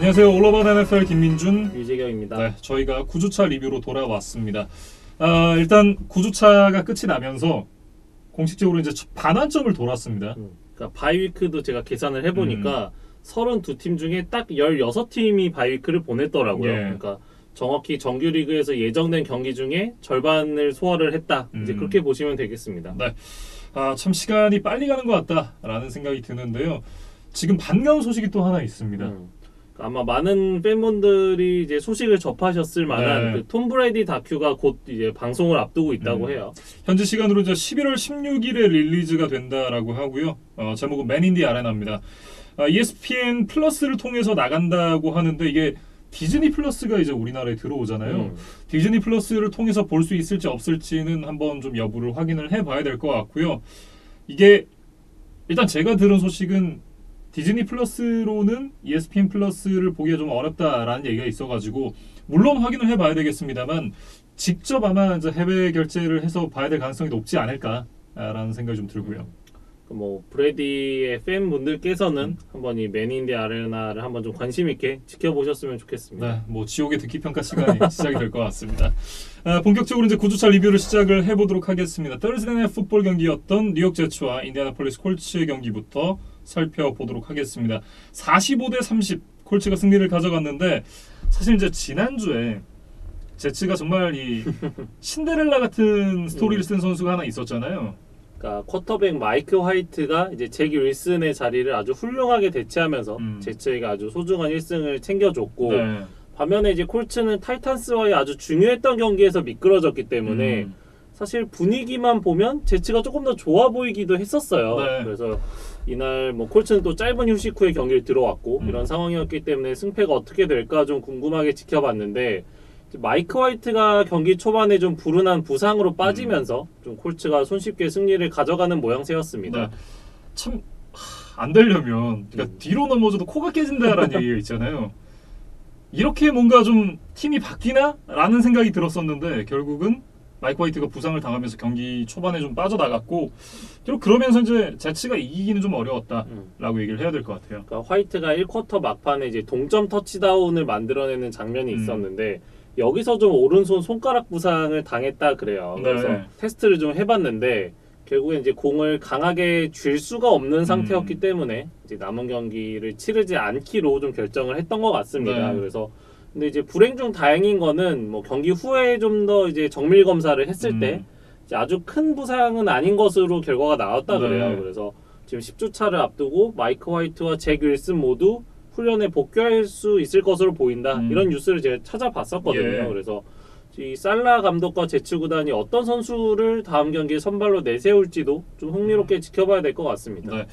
안녕하세요. 올어본 NFL 김민준, 유재경입니다. 네, 저희가 9주차 리뷰로 돌아왔습니다. 일단 9주차가 끝이 나면서 공식적으로 이제 반환점을 돌았습니다. 그러니까 바이위크도 제가 계산을 해보니까 32팀 중에 딱 16팀이 바이위크를 보냈더라고요. 예. 그러니까 정확히 정규리그에서 예정된 경기 중에 절반을 소화를 했다. 이제 그렇게 보시면 되겠습니다. 네, 참 시간이 빨리 가는 것 같다라는 생각이 드는데요. 지금 반가운 소식이 또 하나 있습니다. 아마 많은 팬분들이 이제 소식을 접하셨을 만한 네. 그 톰 브레이디 다큐가 곧 이제 방송을 앞두고 있다고 해요. 현지 시간으로 이제 11월 16일에 릴리즈가 된다라고 하고요. 제목은 맨 인 디 아레나입니다. ESPN 플러스를 통해서 나간다고 하는데 이게 디즈니 플러스가 이제 우리나라에 들어오잖아요. 디즈니 플러스를 통해서 볼 수 있을지 없을지는 한번 좀 여부를 확인을 해봐야 될 것 같고요. 이게 일단 제가 들은 소식은 디즈니 플러스로는 ESPN 플러스를 보기가 좀 어렵다라는 얘기가 있어가지고 물론 확인을 해봐야 되겠습니다만 직접 아마 이제 해외 결제를 해서 봐야 될 가능성이 높지 않을까라는 생각이 좀 들고요. 뭐 브레디의 팬분들께서는 한번 이 맨 인 디 아레나를 한번 좀 관심 있게 지켜보셨으면 좋겠습니다. 네, 뭐 지옥의 듣기 평가 시간이 시작이 될 것 같습니다. 본격적으로 이제 9주차 리뷰를 시작을 해보도록 하겠습니다. Thursday Night Football 경기였던 뉴욕 제츠와 인디애나폴리스 콜츠의 경기부터 살펴보도록 하겠습니다. 45대 30 콜츠가 승리를 가져갔는데 사실 이제 지난주에 제츠가 정말 이 신데렐라 같은 스토리를 쓴 선수가 하나 있었잖아요. 그러니까 쿼터백 마이크 화이트가 이제 잭 윌슨의 자리를 아주 훌륭하게 대체하면서 제츠에게 아주 소중한 1승을 챙겨줬고 네. 반면에 이제 콜츠는 타이탄스와의 아주 중요했던 경기에서 미끄러졌기 때문에 사실 분위기만 보면 제츠가 조금 더 좋아 보이기도 했었어요. 네. 그래서 이날 뭐 콜츠는 또 짧은 휴식 후에 경기를 들어왔고 이런 상황이었기 때문에 승패가 어떻게 될까 좀 궁금하게 지켜봤는데 마이크 화이트가 경기 초반에 좀 불운한 부상으로 빠지면서 좀 콜츠가 손쉽게 승리를 가져가는 모양새였습니다. 네. 참 안 되려면 그러니까 뒤로 넘어져도 코가 깨진다라는 얘기가 있잖아요. 이렇게 뭔가 좀 팀이 바뀌나? 라는 생각이 들었었는데 결국은 마이크 화이트가 부상을 당하면서 경기 초반에 좀 빠져나갔고 그러면서 이제 제츠가 이기기는 좀 어려웠다라고 얘기를 해야 될 것 같아요. 그러니까 화이트가 1쿼터 막판에 이제 동점 터치다운을 만들어내는 장면이 있었는데 여기서 좀 오른손 손가락 부상을 당했다 그래요. 그래서 네. 테스트를 좀 해봤는데 결국에 이제 공을 강하게 쥘 수가 없는 상태였기 때문에 이제 남은 경기를 치르지 않기로 좀 결정을 했던 것 같습니다. 네. 그래서 근데 이제 불행 중 다행인 거는 뭐 경기 후에 좀 더 이제 정밀 검사를 했을 때 이제 아주 큰 부상은 아닌 것으로 결과가 나왔다 그래요. 네. 그래서 지금 10주 차를 앞두고 마이크 화이트와 잭 윌슨 모두 훈련에 복귀할 수 있을 것으로 보인다. 이런 뉴스를 제가 찾아봤었거든요. 예. 그래서 이 살라 감독과 제츠 구단이 어떤 선수를 다음 경기에 선발로 내세울지도 좀 흥미롭게 지켜봐야 될 것 같습니다. 네.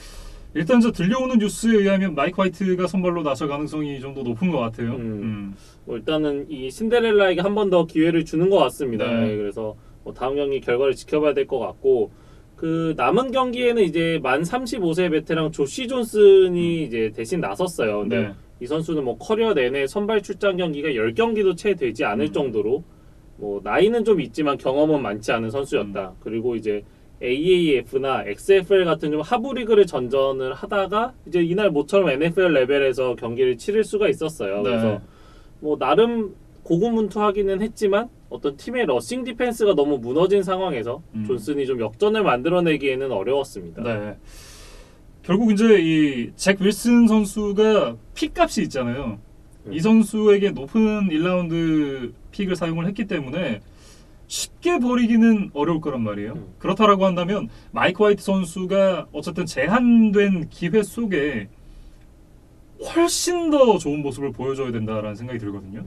일단 저 들려오는 뉴스에 의하면 마이크 화이트가 선발로 나설 가능성이 좀 더 높은 것 같아요. 뭐 일단은 이 신데렐라에게 한 번 더 기회를 주는 것 같습니다. 네. 그래서 뭐 다음 경기 결과를 지켜봐야 될 것 같고 그 남은 경기에는 이제 만 35세 베테랑 조시 존슨이 이제 대신 나섰어요. 근데 네. 이 선수는 뭐 커리어 내내 선발 출장 경기가 10경기도 채 되지 않을 정도로 뭐 나이는 좀 있지만 경험은 많지 않은 선수였다. 그리고 이제 AAF나 XFL 같은 좀 하부 리그를 전전을 하다가 이제 이날 모처럼 NFL 레벨에서 경기를 치를 수가 있었어요. 네. 그래서 뭐 나름 고군분투하기는 했지만 어떤 팀의 러싱 디펜스가 너무 무너진 상황에서 존슨이 좀 역전을 만들어내기에는 어려웠습니다. 네. 결국 이제 이 잭 윌슨 선수가 픽값이 있잖아요. 이 선수에게 높은 1라운드 픽을 사용을 했기 때문에 쉽게 버리기는 어려울 거란 말이에요. 그렇다라고 한다면 마이크 화이트 선수가 어쨌든 제한된 기회 속에 훨씬 더 좋은 모습을 보여줘야 된다라는 생각이 들거든요.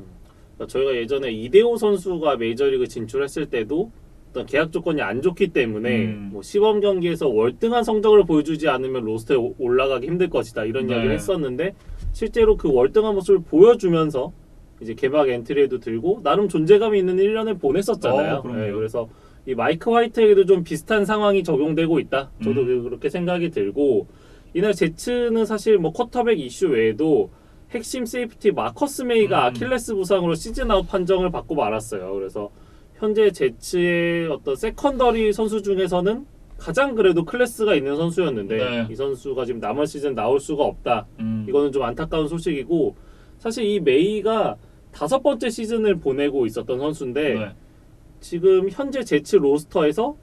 그러니까 저희가 예전에 이대호 선수가 메이저리그 진출했을 때도 어떤 계약 조건이 안 좋기 때문에 뭐 시범 경기에서 월등한 성적을 보여주지 않으면 로스터에 올라가기 힘들 것이다 이런 이야기를 했었는데 실제로 그 월등한 모습을 보여주면서 이제 개막 엔트리에도 들고 나름 존재감이 있는 1년을 보냈었잖아요. 네, 그래서 이 마이크 화이트에게도 좀 비슷한 상황이 적용되고 있다. 저도 그렇게 생각이 들고 이날 제츠는 사실 뭐 쿼터백 이슈 외에도 핵심 세이프티 마커스 메이가 아킬레스 부상으로 시즌 아웃 판정을 받고 말았어요. 그래서 현재 제츠의 어떤 세컨더리 선수 중에서는 가장 그래도 클래스가 있는 선수였는데 이 선수가 지금 남은 시즌 나올 수가 없다. 이거는 좀 안타까운 소식이고 사실 이 메이가 5번째 시즌을 보내고 있었던 선수인데 네. 지금 현재 제츠 로스터에서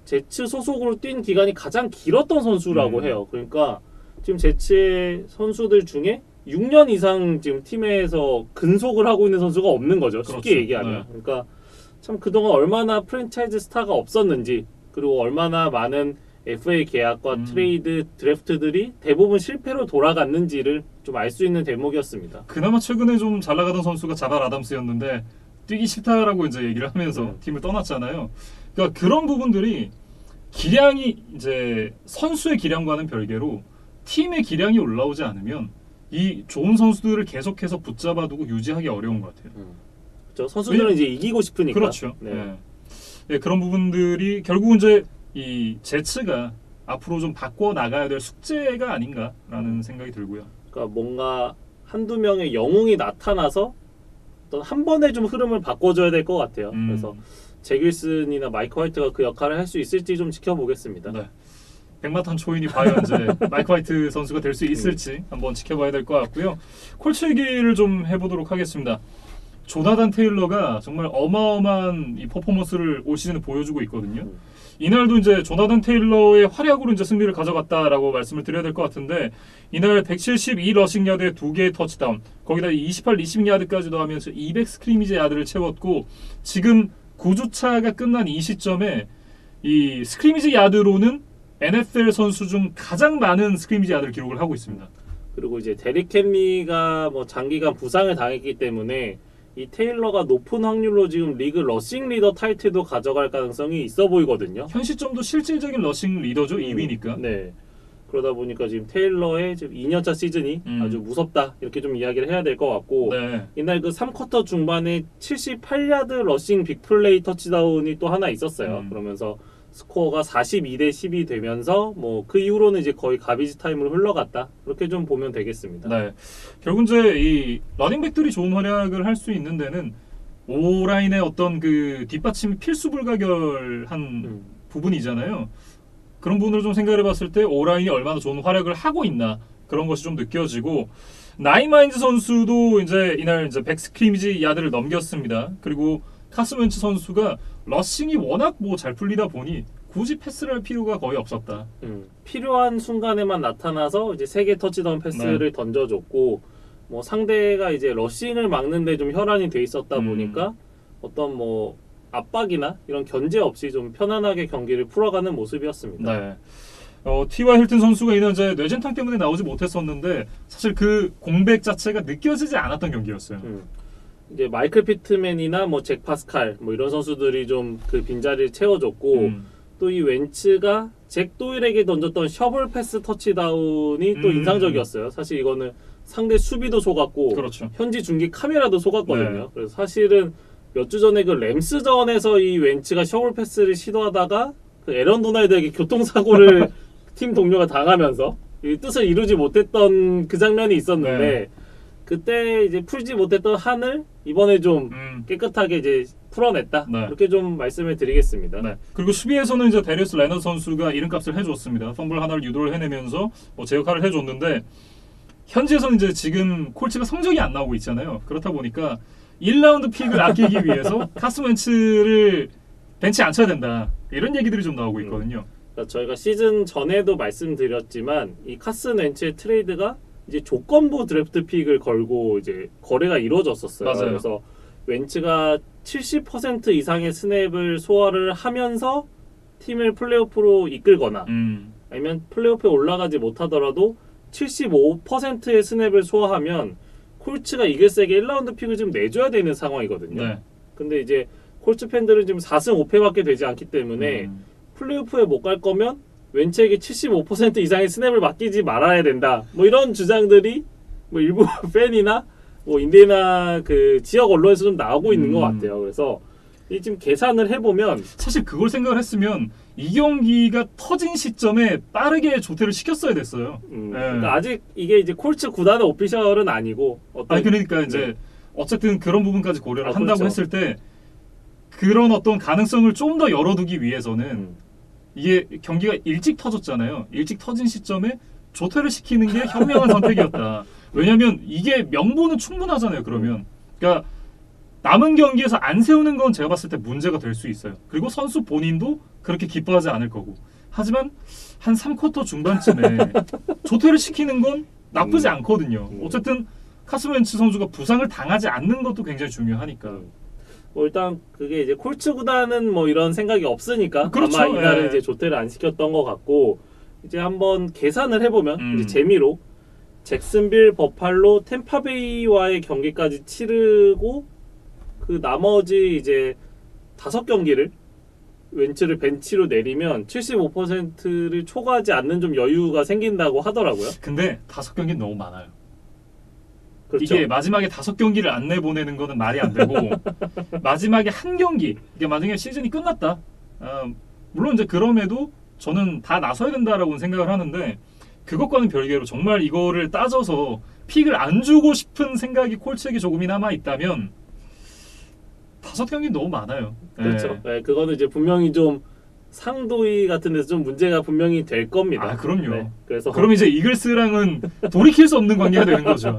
제츠 소속으로 뛴 기간이 가장 길었던 선수라고 해요. 그러니까 지금 제츠의 선수들 중에 6년 이상 지금 팀에서 근속을 하고 있는 선수가 없는 거죠. 쉽게 그렇죠. 얘기하면. 네. 그러니까 참 그동안 얼마나 프랜차이즈 스타가 없었는지 그리고 얼마나 많은 FA 계약과 트레이드, 드래프트들이 대부분 실패로 돌아갔는지를 좀 알 수 있는 대목이었습니다. 그나마 최근에 좀 잘 나가던 선수가 자발 아담스였는데 뛰기 싫다라고 이제 얘기를 하면서 팀을 떠났잖아요. 그러니까 그런 부분들이 기량이 이제 선수의 기량과는 별개로 팀의 기량이 올라오지 않으면 이 좋은 선수들을 계속해서 붙잡아두고 유지하기 어려운 것 같아요. 그렇죠. 선수들은 이제 이기고 싶으니까. 그렇죠. 네. 네. 네, 그런 부분들이 결국은 이제 이 제츠가 앞으로 좀 바꿔 나가야 될 숙제가 아닌가라는 생각이 들고요. 그러니까 뭔가 한두 명의 영웅이 나타나서 어떤 한 번에 좀 흐름을 바꿔줘야 될 것 같아요. 그래서 제길슨이나 마이크 화이트가 그 역할을 할 수 있을지 좀 지켜보겠습니다. 네. 백마탄 초인이 과연 이제 마이크 화이트 선수가 될 수 있을지 한번 지켜봐야 될 것 같고요. 콜츠 얘기를 좀 해보도록 하겠습니다. 조나단 테일러가 정말 어마어마한 이 퍼포먼스를 올 시즌에 보여주고 있거든요. 이날도 이제 조나단 테일러의 활약으로 이제 승리를 가져갔다라고 말씀을 드려야 될 것 같은데 이날 172 러싱 야드에 2개의 터치다운, 거기다 28 리시빙 야드까지 더하면서 200 스크리미지 야드를 채웠고 지금 9주차가 끝난 이 시점에 이 스크리미지 야드로는 NFL 선수 중 가장 많은 스크리미지 야드를 기록을 하고 있습니다. 그리고 이제 데릭 헨리가 뭐 장기간 부상을 당했기 때문에 이 테일러가 높은 확률로 지금 리그 러싱 리더 타이틀도 가져갈 가능성이 있어 보이거든요. 현 시점도 실질적인 러싱 리더죠. 2위니까. 네. 그러다 보니까 지금 테일러의 지금 2년차 시즌이 아주 무섭다 이렇게 좀 이야기를 해야 될 것 같고 네. 이날 그 3쿼터 중반에 78야드 러싱 빅플레이 터치다운이 또 하나 있었어요. 그러면서 스코어가 42대 10이 되면서 뭐 그 이후로는 이제 거의 가비지 타임으로 흘러갔다. 그렇게 좀 보면 되겠습니다. 네. 결국 이제 이 러닝백들이 좋은 활약을 할 수 있는 데는 오라인의 어떤 그 뒷받침이 필수 불가결한 부분이잖아요. 그런 부분을 좀 생각해 봤을 때 오라인이 얼마나 좋은 활약을 하고 있나 그런 것이 좀 느껴지고 나이마인즈 선수도 이제 이날 이제 100 스크리미지 야드를 넘겼습니다. 그리고 카슨 웬츠 선수가 러싱이 워낙 뭐 잘 풀리다 보니 굳이 패스를 할 필요가 거의 없었다. 필요한 순간에만 나타나서 이제 3개 터치다운 패스를 던져줬고 뭐 상대가 이제 러싱을 막는데 좀 혈안이 돼 있었다 보니까 어떤 뭐 압박이나 이런 견제 없이 좀 편안하게 경기를 풀어가는 모습이었습니다. 네. T.Y. 힐튼 선수가 이날 이제 뇌진탕 때문에 나오지 못했었는데 사실 그 공백 자체가 느껴지지 않았던 경기였어요. 이제 마이클 피트맨이나 뭐 잭 파스칼 뭐 이런 선수들이 좀 그 빈자리를 채워줬고 또 이 웬츠가 잭 도일에게 던졌던 셔블 패스 터치다운이 또 인상적이었어요. 사실 이거는 상대 수비도 속았고 그렇죠. 현지 중계 카메라도 속았거든요. 네. 그래서 사실은 몇 주 전에 그 램스전에서 이 웬츠가 셔블 패스를 시도하다가 그 에런 도날드에게 교통사고를 팀 동료가 당하면서 이 뜻을 이루지 못했던 그 장면이 있었는데 그때 이제 풀지 못했던 한을 이번에 좀 깨끗하게 이제 풀어냈다. 이렇게 좀 말씀을 드리겠습니다. 네. 그리고 수비에서는 이제 데리어스 레너드 선수가 이름값을 해줬습니다. 펌블 하나를 유도를 해내면서 제 역할을 해줬는데 현지에서는 이제 지금 콜츠가 성적이 안 나오고 있잖아요. 그렇다 보니까 1라운드 픽을 아끼기 위해서 카슨 웬츠를 벤치에 앉혀야 된다. 이런 얘기들이 좀 나오고 있거든요. 그러니까 저희가 시즌 전에도 말씀드렸지만 이 카슨 웬츠의 트레이드가 이제 조건부 드래프트 픽을 걸고 이제 거래가 이루어졌었어요. 맞아요. 그래서 웬츠가 70% 이상의 스냅을 소화를 하면서 팀을 플레이오프로 이끌거나 아니면 플레이오프에 올라가지 못하더라도 75%의 스냅을 소화하면 콜츠가 이글스에게 1라운드 픽을 좀 내줘야 되는 상황이거든요. 네. 근데 이제 콜츠 팬들은 지금 4승 5패밖에 되지 않기 때문에 플레이오프에 못 갈 거면 웬츠에게 75% 이상의 스냅을 맡기지 말아야 된다. 뭐 이런 주장들이 뭐 일부 팬이나 뭐 인디애나 그 지역 언론에서 좀 나오고 있는 것 같아요. 그래서 이 지금 계산을 해보면 사실 그걸 생각을 했으면 이 경기가 터진 시점에 빠르게 조퇴를 시켰어야 됐어요. 그러니까 아직 이게 이제 콜츠 구단의 오피셜은 아니고 아니 그러니까 이제 어쨌든 그런 부분까지 고려를 한다고 했을 때 그런 어떤 가능성을 좀 더 열어두기 위해서는 이게 경기가 일찍 터졌잖아요. 일찍 터진 시점에 조퇴를 시키는 게 현명한 선택이었다. 왜냐면 이게 명분은 충분하잖아요. 그러면 그러니까 남은 경기에서 안 세우는 건 제가 봤을 때 문제가 될 수 있어요. 그리고 선수 본인도 그렇게 기뻐하지 않을 거고. 하지만 한 3쿼터 중반쯤에 조퇴를 시키는 건 나쁘지 않거든요. 어쨌든 카슨 웬츠 선수가 부상을 당하지 않는 것도 굉장히 중요하니까. 뭐 일단 그게 이제 콜츠 구단은 뭐 이런 생각이 없으니까 그렇죠. 아마 이날은 예. 이제 조퇴를 안 시켰던 것 같고 이제 한번 계산을 해보면 이제 재미로 잭슨빌, 버팔로, 템파베이와의 경기까지 치르고 그 나머지 이제 5경기를 웬츠를 벤치로 내리면 75%를 초과하지 않는 좀 여유가 생긴다고 하더라고요. 근데 5경기는 너무 많아요. 그렇죠. 이게 마지막에 5경기를 안 내보내는 거는 말이 안 되고 마지막에 한 경기 이게 만약에 시즌이 끝났다. 물론 이제 그럼에도 저는 다 나서야 된다라고 생각을 하는데 그것과는 별개로 정말 이거를 따져서 픽을 안 주고 싶은 생각이 콜츠에게 조금이 남아 있다면 5경기 너무 많아요. 그렇죠. 네, 그거는 이제 분명히 좀 상도위 같은 데서 좀 문제가 분명히 될 겁니다. 아 그럼요. 네, 그래서 그럼 이제 이글스랑은 돌이킬 수 없는 관계가 되는 거죠.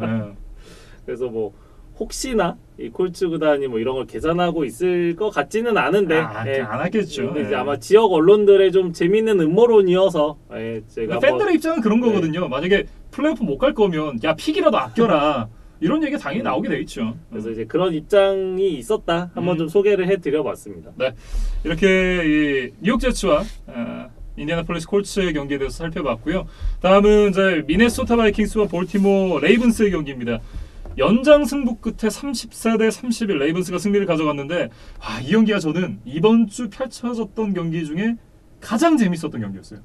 그래서 뭐 혹시나 이 콜츠 구단이 뭐 이런 걸 계산하고 있을 것 같지는 않은데 안 하겠죠. 근데 이제 아마 지역 언론들의 좀 재밌는 음모론이어서 그러니까 제가 팬들의 입장은 그런 거거든요. 만약에 플레이오프 못 갈 거면 야 픽이라도 아껴라 이런 얘기가 당연히 나오게 돼 있죠. 그래서 이제 그런 입장이 있었다 한번 좀 소개를 해드려봤습니다. 네, 이렇게 이 뉴욕 제츠와 인디애나폴리스 콜츠의 경기에 대해서 살펴봤고요. 다음은 이제 미네소타 바이킹스와 볼티모어 레이븐스의 경기입니다. 연장 승부 끝에 34대 31 레이븐스가 승리를 가져갔는데 이 경기가 저는 이번 주 펼쳐졌던 경기 중에 가장 재밌었던 경기였어요.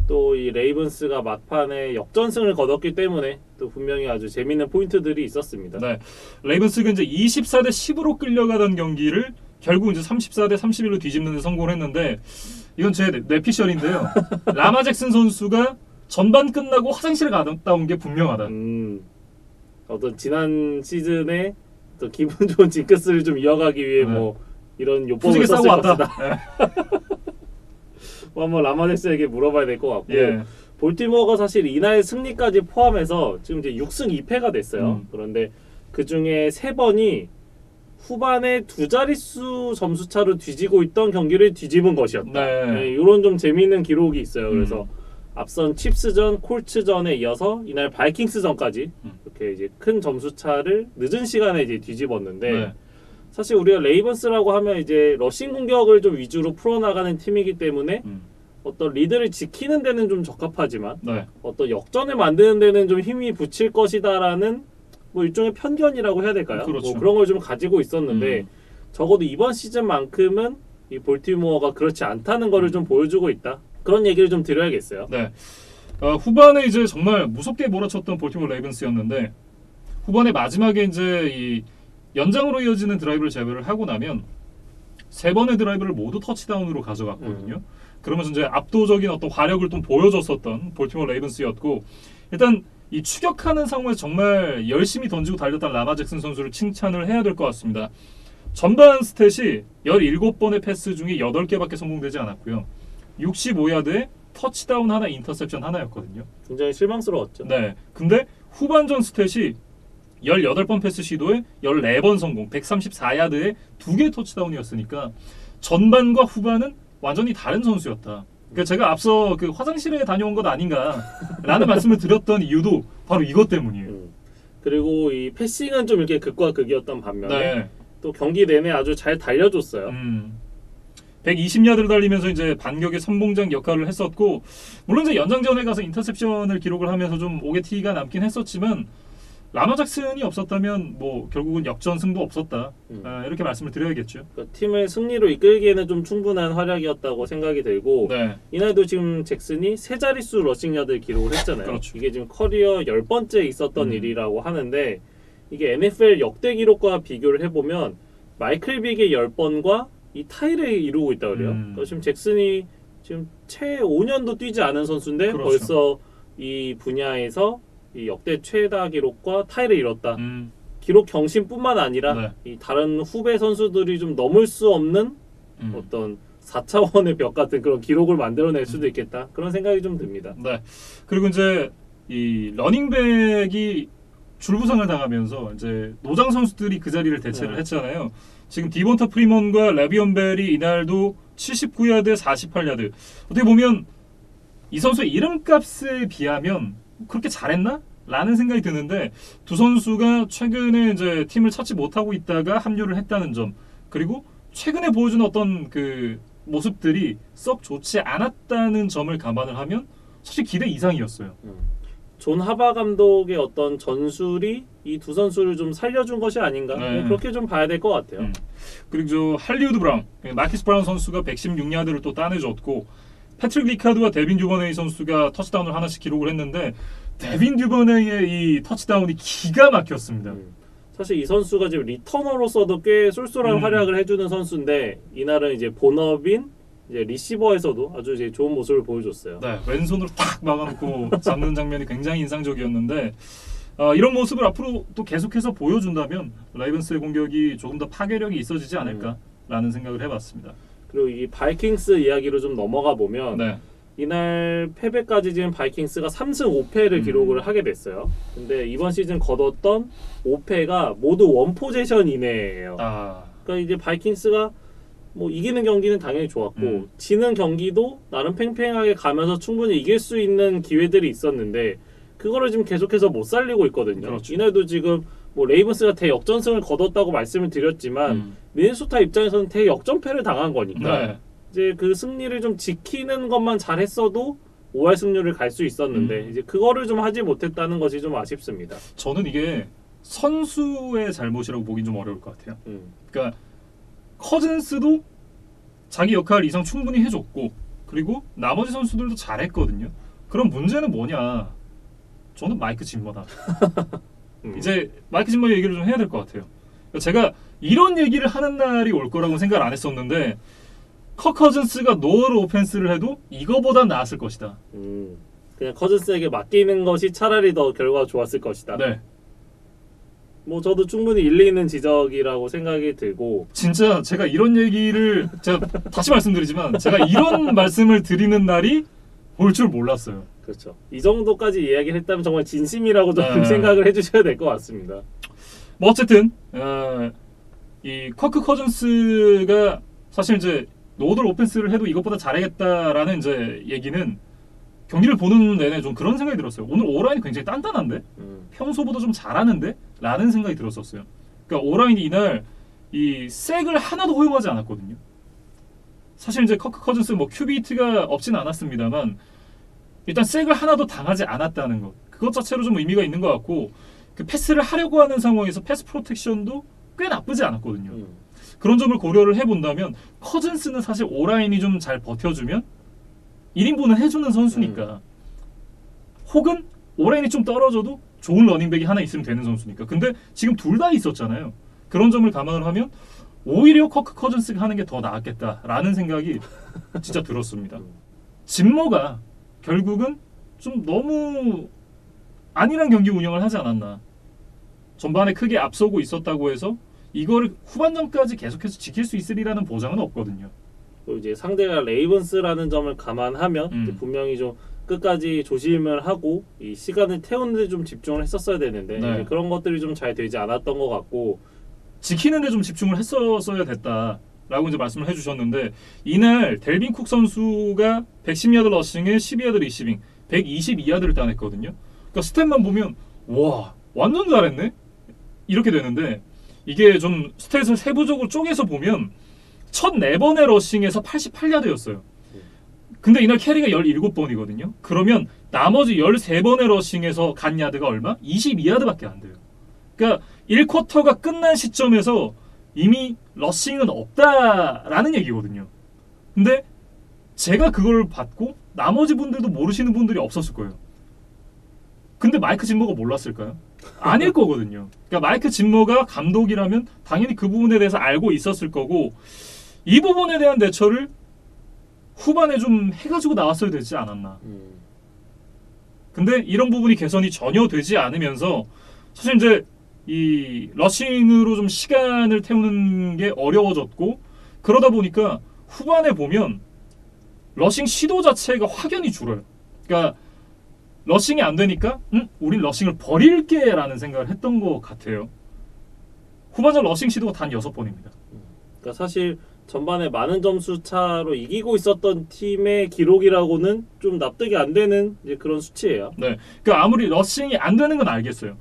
또 이 레이븐스가 막판에 역전승을 거뒀기 때문에 또 분명히 아주 재밌는 포인트들이 있었습니다. 네, 레이븐스가 이제 24대 10으로 끌려가던 경기를 결국 이제 34대 31로 뒤집는 데 성공을 했는데 이건 제 뇌피셜인데요. 라마 잭슨 선수가 전반 끝나고 화장실에 갔다 온 게 분명하다. 어떤 지난 시즌에 어떤 기분 좋은 징크스를 좀 이어가기 위해 뭐 이런 요법을 썼을 것이다. 뭐 한번 라마넥스에게 물어봐야 될 것 같고 볼티모어가 사실 이날 승리까지 포함해서 지금 이제 6승 2패가 됐어요. 그런데 그 중에 3번이 후반에 2자릿수 점수 차로 뒤지고 있던 경기를 뒤집은 것이었다. 이런 좀 재미있는 기록이 있어요. 그래서 앞선 칩스전, 콜츠전에 이어서 이날 바이킹스전까지 이렇게 이제 큰 점수 차를 늦은 시간에 이제 뒤집었는데 사실 우리가 레이븐스라고 하면 이제 러싱 공격을 좀 위주로 풀어나가는 팀이기 때문에 어떤 리드를 지키는 데는 좀 적합하지만 어떤 역전을 만드는 데는 좀 힘이 붙일 것이다라는 뭐 일종의 편견이라고 해야 될까요? 그렇죠. 뭐 그런 걸 좀 가지고 있었는데 적어도 이번 시즌만큼은 이 볼티모어가 그렇지 않다는 거를 좀 보여주고 있다. 그런 얘기를 좀 드려야겠어요. 네. 후반에 이제 정말 무섭게 몰아쳤던 볼티모어 레이븐스였는데 후반에 마지막에 이제 이 연장으로 이어지는 드라이브를 제외를 하고 나면 3번의 드라이브를 모두 터치다운으로 가져갔거든요. 그러면서 이제 압도적인 어떤 화력을 좀 보여줬었던 볼티모어 레이븐스였고 일단 이 추격하는 상황에서 정말 열심히 던지고 달렸던 라마 잭슨 선수를 칭찬을 해야 될 것 같습니다. 전반 스탯이 17번의 패스 중에 8개밖에 성공되지 않았고요. 65야드에 터치다운 하나, 인터셉션 하나였거든요. 굉장히 실망스러웠죠. 네. 근데 후반전 스탯이 18번 패스 시도에 14번 성공, 134야드에 2개 터치다운이었으니까 전반과 후반은 완전히 다른 선수였다. 그러니까 제가 앞서 그 화장실에 다녀온 것 아닌가라는 말씀을 드렸던 이유도 바로 이것 때문이에요. 그리고 이 패싱은 좀 이렇게 극과 극이었던 반면에 또 경기 내내 아주 잘 달려줬어요. 120야드를 달리면서 이제 반격의 선봉장 역할을 했었고 물론 이제 연장전에 가서 인터셉션을 기록을 하면서 좀 오게티가 남긴 했었지만 라마 잭슨이 없었다면 뭐 결국은 역전승도 없었다. 이렇게 말씀을 드려야겠죠. 그러니까 팀을 승리로 이끌기에는 좀 충분한 활약이었다고 생각이 들고 이날도 지금 잭슨이 3자릿수 러싱 야드를 기록을 했잖아요. 그렇죠. 이게 지금 커리어 10번째 있었던 일이라고 하는데 이게 NFL 역대 기록과 비교를 해보면 마이클 빅의 10번과 이 타이를 이루고 있다고 그래요. 그러니까 지금 잭슨이 지금 채 5년도 뛰지 않은 선수인데 그렇죠. 벌써 이 분야에서 이 역대 최다 기록과 타이를 이뤘다. 기록 경신뿐만 아니라 이 다른 후배 선수들이 좀 넘을 수 없는 어떤 4차원의 벽 같은 그런 기록을 만들어낼 수도 있겠다. 그런 생각이 좀 듭니다. 네. 그리고 이제 이 러닝백이 줄부상을 당하면서 이제 노장 선수들이 그 자리를 대체를 네. 했잖아요. 지금 디본타 프리먼과 레비온 벨이 이날도 79야드, 48야드. 어떻게 보면 이 선수의 이름값에 비하면 그렇게 잘했나? 라는 생각이 드는데 두 선수가 최근에 이제 팀을 찾지 못하고 있다가 합류를 했다는 점, 그리고 최근에 보여준 어떤 그 모습들이 썩 좋지 않았다는 점을 감안을 하면 사실 기대 이상이었어요. 존 하바 감독의 어떤 전술이 이 두 선수를 좀 살려준 것이 아닌가, 네. 그렇게 좀 봐야 될 것 같아요. 그리고 저 할리우드 브라운, 마키스 브라운 선수가 116야드를 또 따내줬고, 패트릭 리카드와 데빈 듀버네이 선수가 터치다운을 하나씩 기록을 했는데 데빈 듀버네이의 이 터치다운이 기가 막혔습니다. 사실 이 선수가 지금 리터너로서도 꽤 쏠쏠한 활약을 해주는 선수인데 이날은 이제 본업인 이제 리시버에서도 아주 이제 좋은 모습을 보여줬어요. 네, 왼손으로 탁 막아놓고 잡는 장면이 굉장히 인상적이었는데 이런 모습을 앞으로 또 계속해서 보여준다면 레이븐스의 공격이 조금 더 파괴력이 있어지지 않을까라는 생각을 해봤습니다. 그리고 이 바이킹스 이야기로 좀 넘어가 보면 네. 이날 패배까지 지금 바이킹스가 3승 5패를 기록을 하게 됐어요. 근데 이번 시즌 거뒀던 5패가 모두 원포제션 이내예요. 그러니까 이제 바이킹스가 뭐 이기는 경기는 당연히 좋았고 지는 경기도 나름 팽팽하게 가면서 충분히 이길 수 있는 기회들이 있었는데 그거를 지금 계속해서 못 살리고 있거든요. 그렇죠. 이날도 지금 뭐 레이븐스가 대역전승을 거뒀다고 말씀을 드렸지만 미네소타 입장에서는 대역전패를 당한 거니까 네. 이제 그 승리를 좀 지키는 것만 잘했어도 5할 승률을 갈 수 있었는데 이제 그거를 좀 하지 못했다는 것이 좀 아쉽습니다. 저는 이게 선수의 잘못이라고 보긴 좀 어려울 것 같아요. 그러니까 커즌스도 자기 역할 이상 충분히 해줬고 그리고 나머지 선수들도 잘했거든요. 그럼 문제는 뭐냐? 저는 마이크 짐머다. 이제 마이크 짐머 얘기를 좀 해야 될 것 같아요. 제가 이런 얘기를 하는 날이 올 거라고 생각을 안 했었는데 커 커즌스가 노어를 오펜스를 해도 이거보단 나았을 것이다. 그냥 커즌스에게 맡기는 것이 차라리 더 결과가 좋았을 것이다. 네. 뭐 저도 충분히 일리 있는 지적이라고 생각이 들고 진짜 제가 이런 얘기를 제가 다시 말씀드리지만 제가 이런 말씀을 드리는 날이 올 줄 몰랐어요. 그렇죠. 이 정도까지 이야기를 했다면 정말 진심이라고 좀 네. 생각을 해주셔야 될 것 같습니다. 뭐 어쨌든 이 커크 커즌스가 사실 이제 노들 오펜스를 해도 이것보다 잘하겠다라는 이제 얘기는 경기를 보는 내내 좀 그런 생각이 들었어요. 오늘 오라인이 굉장히 단단한데 평소보다 좀 잘하는데 라는 생각이 들었었어요. 그러니까 오라인이 이날 이 색을 하나도 허용하지 않았거든요. 사실 이제 커크 커즌스 뭐 큐비트가 없진 않았습니다만 일단 색을 하나도 당하지 않았다는 것, 그것 자체로 좀 의미가 있는 것 같고 그 패스를 하려고 하는 상황에서 패스 프로텍션도 꽤 나쁘지 않았거든요. 그런 점을 고려를 해본다면 커즌스는 사실 오라인이 좀 잘 버텨주면 1인분은 해주는 선수니까 혹은 오라인이 좀 떨어져도 좋은 러닝백이 하나 있으면 되는 선수니까. 근데 지금 둘 다 있었잖아요. 그런 점을 감안을 하면 오히려 커크 커즌스가 하는 게 더 나았겠다라는 생각이 진짜 들었습니다. 짐머가 결국은 좀 너무 안일한 경기 운영을 하지 않았나. 전반에 크게 앞서고 있었다고 해서 이거를 후반전까지 계속해서 지킬 수 있으리라는 보장은 없거든요. 또 이제 상대가 레이븐스라는 점을 감안하면 이제 분명히 좀 끝까지 조심을 하고 이 시간을 태우는 데 좀 집중을 했었어야 되는데 네. 그런 것들이 좀 잘 되지 않았던 것 같고 지키는 데 좀 집중을 했었어야 됐다라고 이제 말씀을 해주셨는데 이날 델빈 쿡 선수가 110야드 러싱에 12야드 리시빙 122야드를 따냈거든요. 그러니까 스탯만 보면 와 완전 잘했네 이렇게 되는데 이게 좀 스탯을 세부적으로 쪼개서 보면 첫 4번의 러싱에서 88야드였어요. 근데 이날 캐리가 17번이거든요. 그러면 나머지 13번의 러싱에서 간 야드가 얼마? 22야드밖에 안 돼요. 그러니까 1쿼터가 끝난 시점에서 이미 러싱은 없다라는 얘기거든요. 근데 제가 그걸 받고 나머지 분들도 모르시는 분들이 없었을 거예요. 근데 마이크 짐머가 몰랐을까요? 아닐 거거든요. 그러니까 마이크 짐머가 감독이라면 당연히 그 부분에 대해서 알고 있었을 거고 이 부분에 대한 대처를 후반에 좀 해가지고 나왔어야 되지 않았나. 근데 이런 부분이 개선이 전혀 되지 않으면서 사실 이제 이 러싱으로 좀 시간을 태우는 게 어려워졌고 그러다 보니까 후반에 보면 러싱 시도 자체가 확연히 줄어요. 그러니까 러싱이 안 되니까 우린 러싱을 버릴게라는 생각을 했던 것 같아요. 후반전 러싱 시도가 단 6번입니다. 그러니까 사실 전반에 많은 점수 차로 이기고 있었던 팀의 기록이라고는 좀 납득이 안 되는 이제 그런 수치예요. 네, 그러니까 아무리 러싱이 안 되는 건 알겠어요.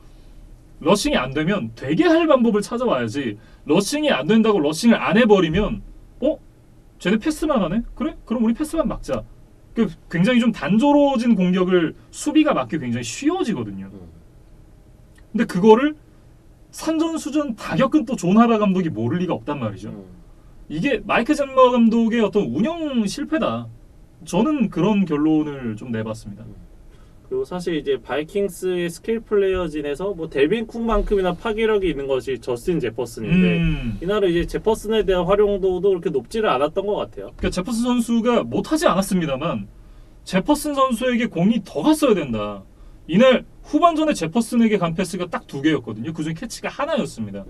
러싱이 안 되면 되게 할 방법을 찾아와야지. 러싱이 안 된다고 러싱을 안 해버리면 쟤네 패스만 하네? 그래? 그럼 우리 패스만 막자. 굉장히 좀 단조로워진 공격을 수비가 막기 굉장히 쉬워지거든요. 근데 그거를 산전수전 다 겪은 또 존 하바 감독이 모를 리가 없단 말이죠. 이게 마이크 젠머 감독의 어떤 운영 실패다. 저는 그런 결론을 좀 내봤습니다. 그리고 사실 이제 바이킹스의 스킬 플레이어진에서 뭐 델빈 쿡만큼이나 파괴력이 있는 것이 저스틴 제퍼슨인데 이날은 이제 제퍼슨에 대한 활용도도 그렇게 높지를 않았던 것 같아요. 그러니까 제퍼슨 선수가 못하지 않았습니다만 제퍼슨 선수에게 공이 더 갔어야 된다. 이날 후반전에 제퍼슨에게 간 패스가 딱 2개였거든요. 그중 캐치가 하나였습니다.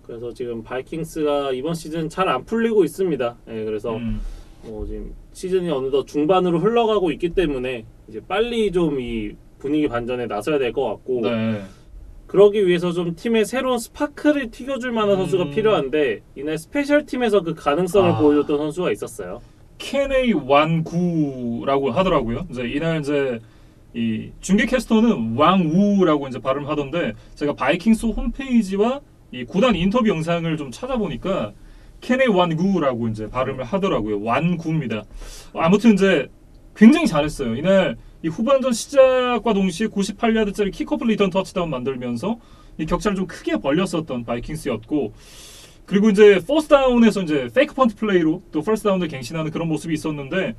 그래서 지금 바이킹스가 이번 시즌 잘 안 풀리고 있습니다. 예, 그래서 지금 시즌이 어느덧 중반으로 흘러가고 있기 때문에 이제 빨리 좀 이 분위기 반전에 나서야 될 것 같고 네. 그러기 위해서 좀 팀의 새로운 스파크를 튀겨줄 만한 선수가 필요한데 이날 스페셜 팀에서 그 가능성을 보여줬던 선수가 있었어요. 케네이 완구라고 하더라고요. 이날 이 중계 캐스터는 왕우라고 이제 발음하던데 제가 바이킹스 홈페이지와 이 구단 인터뷰 영상을 좀 찾아보니까 케네이 완구라고 이제 발음을 하더라고요. 완구입니다. 아무튼 이제 굉장히 잘했어요. 이날 이 후반전 시작과 동시에 98야드짜리 킥오프 리턴 터치다운 만들면서 이 격차를 좀 크게 벌렸었던 바이킹스였고, 그리고 이제 퍼스트 다운에서 이제 페이크 펀트 플레이로 또 퍼스트 다운을 갱신하는 그런 모습이 있었는데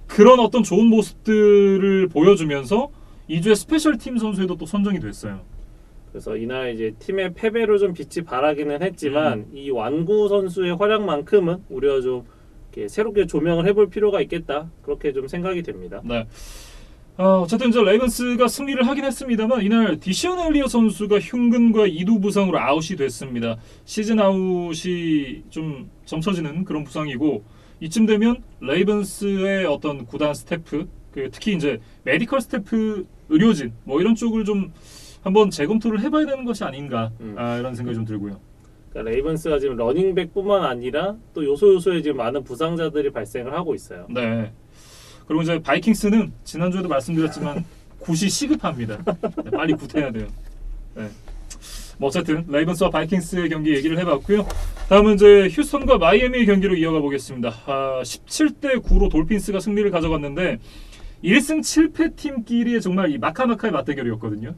그런 어떤 좋은 모습들을 보여주면서 2주의 스페셜 팀 선수에도 또 선정이 됐어요. 그래서 이날 이제 팀의 패배로 좀 빛이 발하기는 했지만 이 완구 선수의 활약만큼은 우리가 좀 이렇게 새롭게 조명을 해볼 필요가 있겠다, 그렇게 좀 생각이 됩니다. 네. 어쨌든 이제 레이븐스가 승리를 하긴 했습니다만 이날 디시언 엘리어 선수가 흉근과 이두 부상으로 아웃이 됐습니다. 시즌 아웃이 좀 점쳐지는 그런 부상이고, 이쯤 되면 레이븐스의 어떤 구단 스태프, 특히 이제 메디컬 스태프, 의료진 뭐 이런 쪽을 좀 한번 재검토를 해봐야 되는 것이 아닌가 이런 생각이 좀 들고요. 그러니까 레이븐스가 지금 러닝백뿐만 아니라 또 요소요소에 지금 많은 부상자들이 발생을 하고 있어요. 네. 그리고 이제 바이킹스는 지난주에도 말씀드렸지만 굿이 시급합니다. 네, 빨리 굿해야 돼요. 네. 뭐 어쨌든 레이븐스와 바이킹스의 경기 얘기를 해봤고요. 다음은 이제 휴스턴과 마이애미의 경기로 이어가 보겠습니다. 17대 9로 돌핀스가 승리를 가져갔는데 1승 7패 팀끼리의 정말 이 마카마카의 맞대결이었거든요.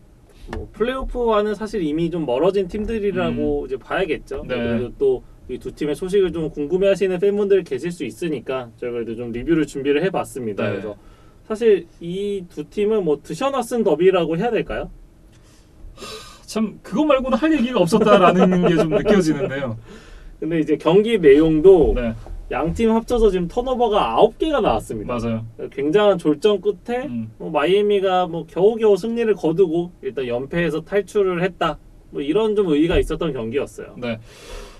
뭐 플레이오프와는 사실 이미 좀 멀어진 팀들이라고 이제 봐야겠죠. 네. 그래도 또 이 두 팀의 소식을 좀 궁금해하시는 팬분들 계실 수 있으니까 저희가 그래도 좀 리뷰를 준비를 해봤습니다. 네. 그래서 사실 이 두 팀은 뭐 드셔나 쓴 더비라고 해야 될까요? 참 그거 말고는 할 얘기가 없었다라는 게 좀 느껴지는데요. 근데 이제 경기 내용도 네. 양 팀 합쳐서 지금 턴오버가 9개가 나왔습니다. 맞아요. 굉장한 졸전 끝에 뭐 마이애미가 뭐 겨우겨우 승리를 거두고 일단 연패에서 탈출을 했다, 뭐 이런 좀 의의가 있었던 경기였어요. 네.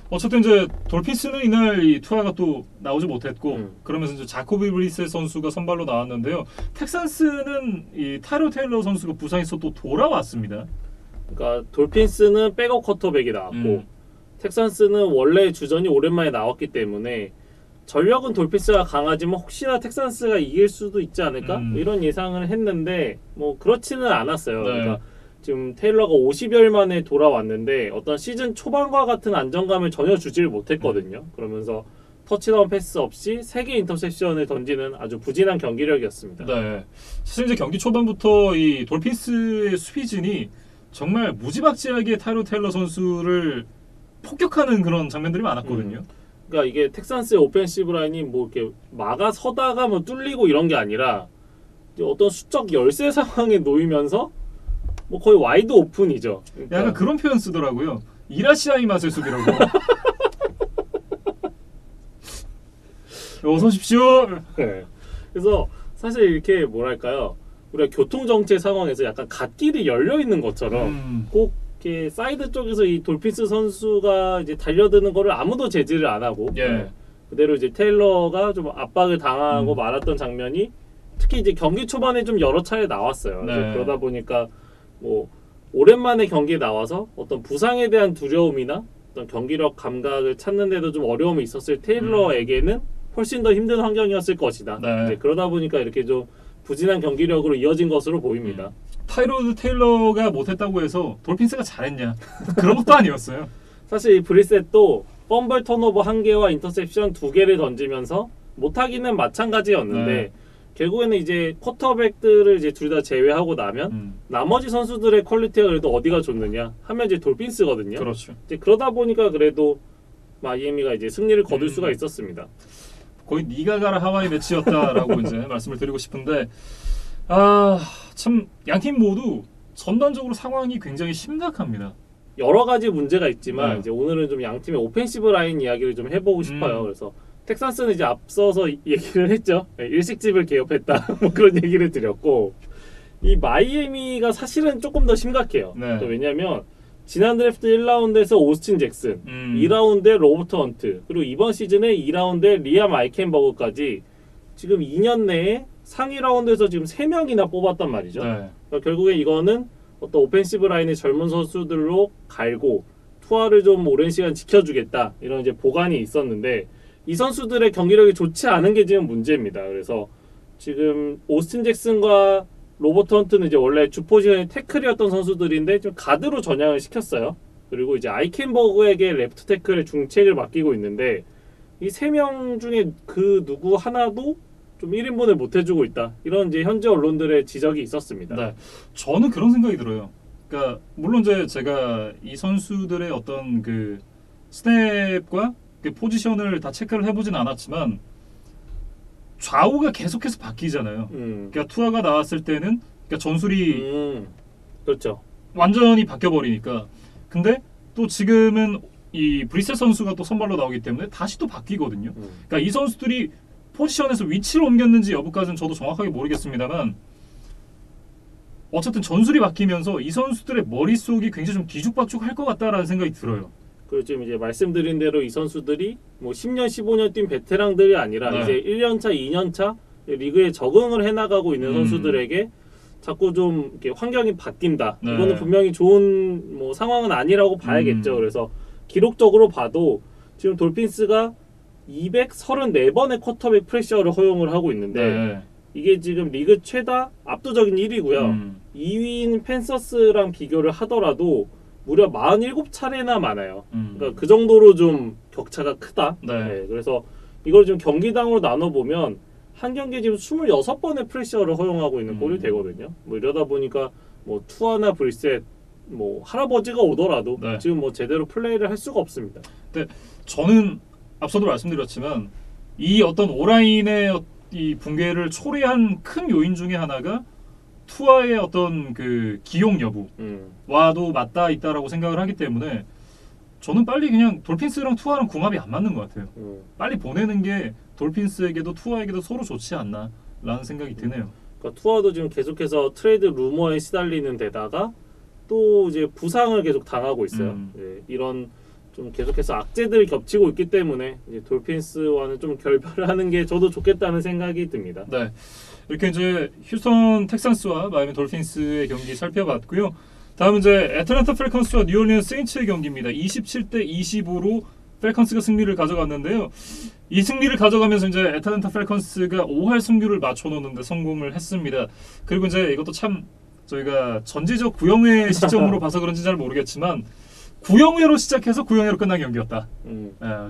어쨌든 이제 돌핀스는 이날 이 투아가 또 나오지 못했고 그러면서 이제 자코비 브리스 선수가 선발로 나왔는데요. 텍산스는 이 타이러 테일러 선수가 부상에서 또 돌아왔습니다. 그러니까 돌핀스는 백업 쿼터백이 나왔고 텍산스는 원래 주전이 오랜만에 나왔기 때문에 전력은 돌핀스가 강하지만 혹시나 텍산스가 이길 수도 있지 않을까? 뭐 이런 예상을 했는데 뭐 그렇지는 않았어요. 네. 그러니까 지금 테일러가 50여일 만에 돌아왔는데 어떤 시즌 초반과 같은 안정감을 전혀 주지를 못했거든요. 그러면서 터치다운 패스 없이 3개 인터셉션을 던지는 아주 부진한 경기력이었습니다. 네. 사실 이제 경기 초반부터 이 돌핀스의 수비진이 정말 무지막지하게 타이러 테일러 선수를 폭격하는 그런 장면들이 많았거든요. 그러니까 이게 텍산스의 오펜시브 라인이 뭐 이렇게 막아 서다가 뭐 뚫리고 이런 게 아니라 어떤 수적 열세 상황에 놓이면서 뭐 거의 와이드 오픈이죠. 그러니까 약간 그런 표현 쓰더라고요. 이라시아이 맛의 수비라고. 어서 오십시오. 네. 그래서 사실 이렇게 뭐랄까요, 우리가 교통정체 상황에서 약간 갓길이 열려 있는 것처럼 꼭 이렇게 사이드 쪽에서 이 돌핀스 선수가 이제 달려드는 거를 아무도 제지를 안 하고 예. 그대로 이제 테일러가 좀 압박을 당하고 말았던 장면이 특히 이제 경기 초반에 좀 여러 차례 나왔어요. 네. 이제 그러다 보니까 뭐 오랜만에 경기에 나와서 어떤 부상에 대한 두려움이나 어떤 경기력 감각을 찾는데도 좀 어려움이 있었을 테일러에게는 훨씬 더 힘든 환경이었을 것이다. 네. 이제 그러다 보니까 이렇게 좀 부진한 경기력으로 이어진 것으로 보입니다. 타이로드 테일러가 못했다고 해서 돌핀스가 잘했냐? 그런 것도 아니었어요. 사실 이 브리셋도 펌블 턴오버 1개와 인터셉션 2개를 던지면서 못하기는 마찬가지였는데 네. 결국에는 이제 쿼터백들을 이제 둘 다 제외하고 나면 나머지 선수들의 퀄리티가 그래도 어디가 좋느냐 하면 이제 돌핀스거든요. 그렇죠. 이제 그러다 보니까 그래도 마이애미가 이제 승리를 거둘 수가 있었습니다. 거의 니가 가라 하와이 매치였다라고 이제 말씀을 드리고 싶은데 참 양팀 모두 전반적으로 상황이 굉장히 심각합니다. 여러 가지 문제가 있지만 네. 이제 오늘은 좀 양 팀의 오펜시브 라인 이야기를 좀 해보고 싶어요. 그래서 텍산스는 이제 앞서서 얘기를 했죠. 일식집을 개업했다 뭐 그런 얘기를 드렸고 이 마이애미가 사실은 조금 더 심각해요. 네. 또 왜냐하면 지난 드래프트 1라운드에서 오스틴 잭슨, 2라운드에 로버트 헌트, 그리고 이번 시즌에 2라운드에 리암 아이켄버그까지 지금 2년 내에 상위 라운드에서 지금 3명이나 뽑았단 말이죠. 네. 그러니까 결국에 이거는 어떤 오펜시브 라인의 젊은 선수들로 갈고 투하를 좀 오랜 시간 지켜주겠다 이런 이제 보관이 있었는데 이 선수들의 경기력이 좋지 않은 게 지금 문제입니다. 그래서 지금 오스틴 잭슨과 로버트 헌트는 이제 원래 주 포지션이 태클이었던 선수들인데 좀 가드로 전향을 시켰어요. 그리고 이제 아이켄버그에게 레프트 태클의 중책을 맡기고 있는데 이 3명 중에 그 누구 하나도 좀 1인분을 못 해주고 있다. 이런 이제 현지 언론들의 지적이 있었습니다. 네. 저는 그런 생각이 들어요. 그러니까 물론 이제 제가 이 선수들의 어떤 그 스텝과 그 포지션을 다 체크를 해보진 않았지만 좌우가 계속해서 바뀌잖아요. 그러니까 투하가 나왔을 때는 그러니까 전술이 그렇죠. 완전히 바뀌어버리니까. 근데 또 지금은 이 브리셋 선수가 또 선발로 나오기 때문에 다시 또 바뀌거든요. 그러니까 이 선수들이 포지션에서 위치를 옮겼는지 여부까지는 저도 정확하게 모르겠습니다만 어쨌든 전술이 바뀌면서 이 선수들의 머릿속이 굉장히 좀 뒤죽박죽할 것 같다라는 생각이 들어요. 그리고 지금 이제 말씀드린 대로 이 선수들이 뭐 10년, 15년 뛴 베테랑들이 아니라 네. 이제 1년차, 2년차 리그에 적응을 해나가고 있는 선수들에게 자꾸 좀 이렇게 환경이 바뀐다. 네. 이거는 분명히 좋은 뭐 상황은 아니라고 봐야겠죠. 그래서 기록적으로 봐도 지금 돌핀스가 234번의 쿼터백 프레셔를 허용을 하고 있는데 네. 이게 지금 리그 최다 압도적인 1위고요. 2위인 펜서스랑 비교를 하더라도 무려 47차례나 많아요. 그러니까 그 정도로 좀 격차가 크다. 네. 네, 그래서 이걸 좀 경기당으로 나눠보면 한 경기에 지금 26번의 프레셔를 허용하고 있는 꼴이 되거든요. 뭐 이러다 보니까 뭐 투아나 브리셋 뭐 할아버지가 오더라도 네. 지금 뭐 제대로 플레이를 할 수가 없습니다. 근데 저는 앞서도 말씀드렸지만 이 어떤 오라인의 이 붕괴를 초래한 큰 요인 중에 하나가 투아의 어떤 그 기용 여부와도 맞닿아 있다라고 생각을 하기 때문에 저는 빨리 그냥 돌핀스랑 투아랑 궁합이 안 맞는 것 같아요. 빨리 보내는 게 돌핀스에게도 투아에게도 서로 좋지 않나라는 생각이 드네요. 그러니까 투아도 지금 계속해서 트레이드 루머에 시달리는 데다가 또 이제 부상을 계속 당하고 있어요. 네, 이런 좀 계속해서 악재들이 겹치고 있기 때문에 이제 돌핀스와는 좀 결별을 하는 게 저도 좋겠다는 생각이 듭니다. 네, 이렇게 이제 휴스턴 텍산스와 마이애미 돌핀스의 경기 살펴봤고요. 다음은 이제 애틀랜타 펠컨스와 뉴올리언스 세인츠의 경기입니다. 27대 25로 펠컨스가 승리를 가져갔는데요. 이 승리를 가져가면서 이제 애틀랜타 펠컨스가 5할 승률을 맞춰놓는데 성공을 했습니다. 그리고 이제 이것도 참 저희가 전지적 9영회 시점으로 봐서 그런지 잘 모르겠지만 9영회로 시작해서 9영회로 끝난 경기였다.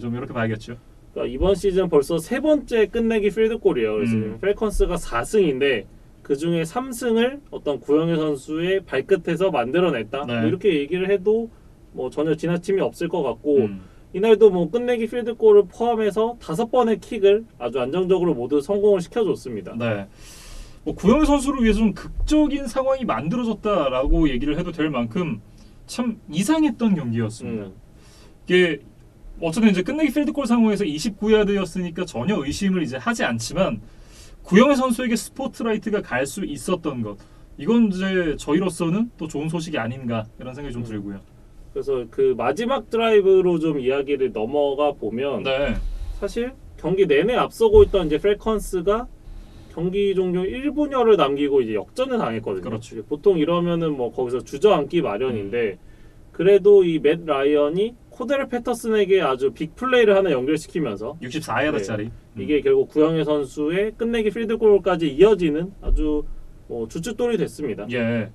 좀 이렇게 봐야겠죠. 그러니까 이번 시즌 벌써 3번째 끝내기 필드골이에요. 그래서 지금 펠컨스가 4승인데 그 중에 3승을 어떤 구영애 선수의 발끝에서 만들어냈다. 네. 뭐 이렇게 얘기를 해도 뭐 전혀 지나침이 없을 것 같고 이날도 뭐 끝내기 필드골을 포함해서 5번의 킥을 아주 안정적으로 모두 성공을 시켜줬습니다. 네. 뭐 구영애 선수를 위해서 좀 극적인 상황이 만들어졌다라고 얘기를 해도 될 만큼 참 이상했던 경기였습니다. 이게 어쨌든 이제 끝내기 필드골 상황에서 29야드였으니까 전혀 의심을 이제 하지 않지만 구영애 선수에게 스포트라이트가 갈 수 있었던 것, 이건 이제 저희로서는 또 좋은 소식이 아닌가 이런 생각이 좀 들고요. 그래서 그 마지막 드라이브로 좀 이야기를 넘어가 보면 네. 사실 경기 내내 앞서고 있던 이제 펠컨스가 경기 종료 1분여를 남기고 이제 역전을 당했거든요. 그렇죠. 보통 이러면은 뭐 거기서 주저앉기 마련인데 그래도 이 맷 라이언이 코데르 패터슨에게 아주 빅 플레이를 하나 연결시키면서 64야드짜리. 이게 결국 구영애 선수의 끝내기 필드골까지 이어지는 아주 주춧돌이 됐습니다. 예.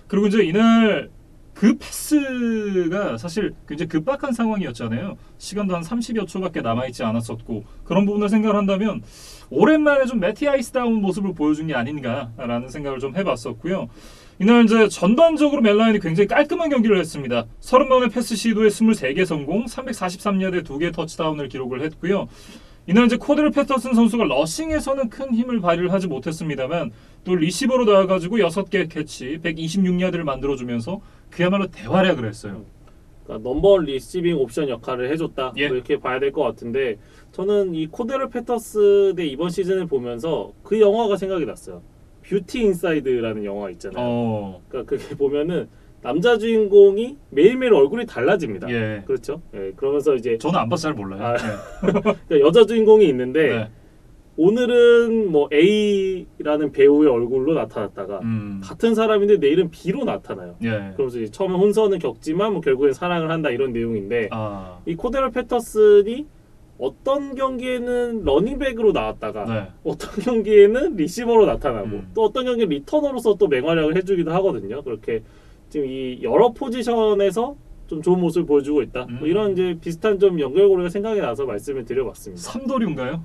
그리고 이제 이날 그 패스가 사실 굉장히 급박한 상황이었잖아요. 시간도 한 30여 초밖에 남아있지 않았었고 그런 부분을 생각을 한다면 오랜만에 좀 매티 아이스다운 모습을 보여준 게 아닌가라는 생각을 좀 해봤었고요. 이날 이제 전반적으로 멜라인이 굉장히 깔끔한 경기를 했습니다. 30번의 패스 시도에 23개 성공, 343야드에 2개 터치다운을 기록을 했고요. 이날 이제 코데르 패터슨 선수가 러싱에서는 큰 힘을 발휘를 하지 못했습니다만 또 리시버로 나와가지고 6개 캐치, 126야드를 만들어주면서 그야말로 대활약을 했어요. 그러니까 넘버 리시빙 옵션 역할을 해줬다. 예. 이렇게 봐야 될 것 같은데 저는 이 코데르 패터슨의 이번 시즌을 보면서 그 영화가 생각이 났어요. 뷰티 인사이드라는 영화 있잖아요. 그러니까 그게 보면은 남자 주인공이 매일매일 얼굴이 달라집니다. 예. 그렇죠? 예. 그러면서 이제 저는 안 봐서 잘 몰라요. 그러니까 여자 주인공이 있는데 네. 오늘은 뭐 A라는 배우의 얼굴로 나타났다가 같은 사람인데 내일은 B로 나타나요. 예. 그러면서 이제 처음에 혼선을 겪지만 뭐 결국엔 사랑을 한다 이런 내용인데 아. 이 코데르 패터슨이 어떤 경기에는 러닝백으로 나왔다가 네. 어떤 경기에는 리시버로 나타나고 음. 또 어떤 경기는 리터너로서 또 맹활약을 해주기도 하거든요. 그렇게 지금 이 여러 포지션에서 좀 좋은 모습을 보여주고 있다. 뭐 이런 이제 비슷한 좀 연결고리가 생각이 나서 말씀을 드려봤습니다. 삼도류인가요?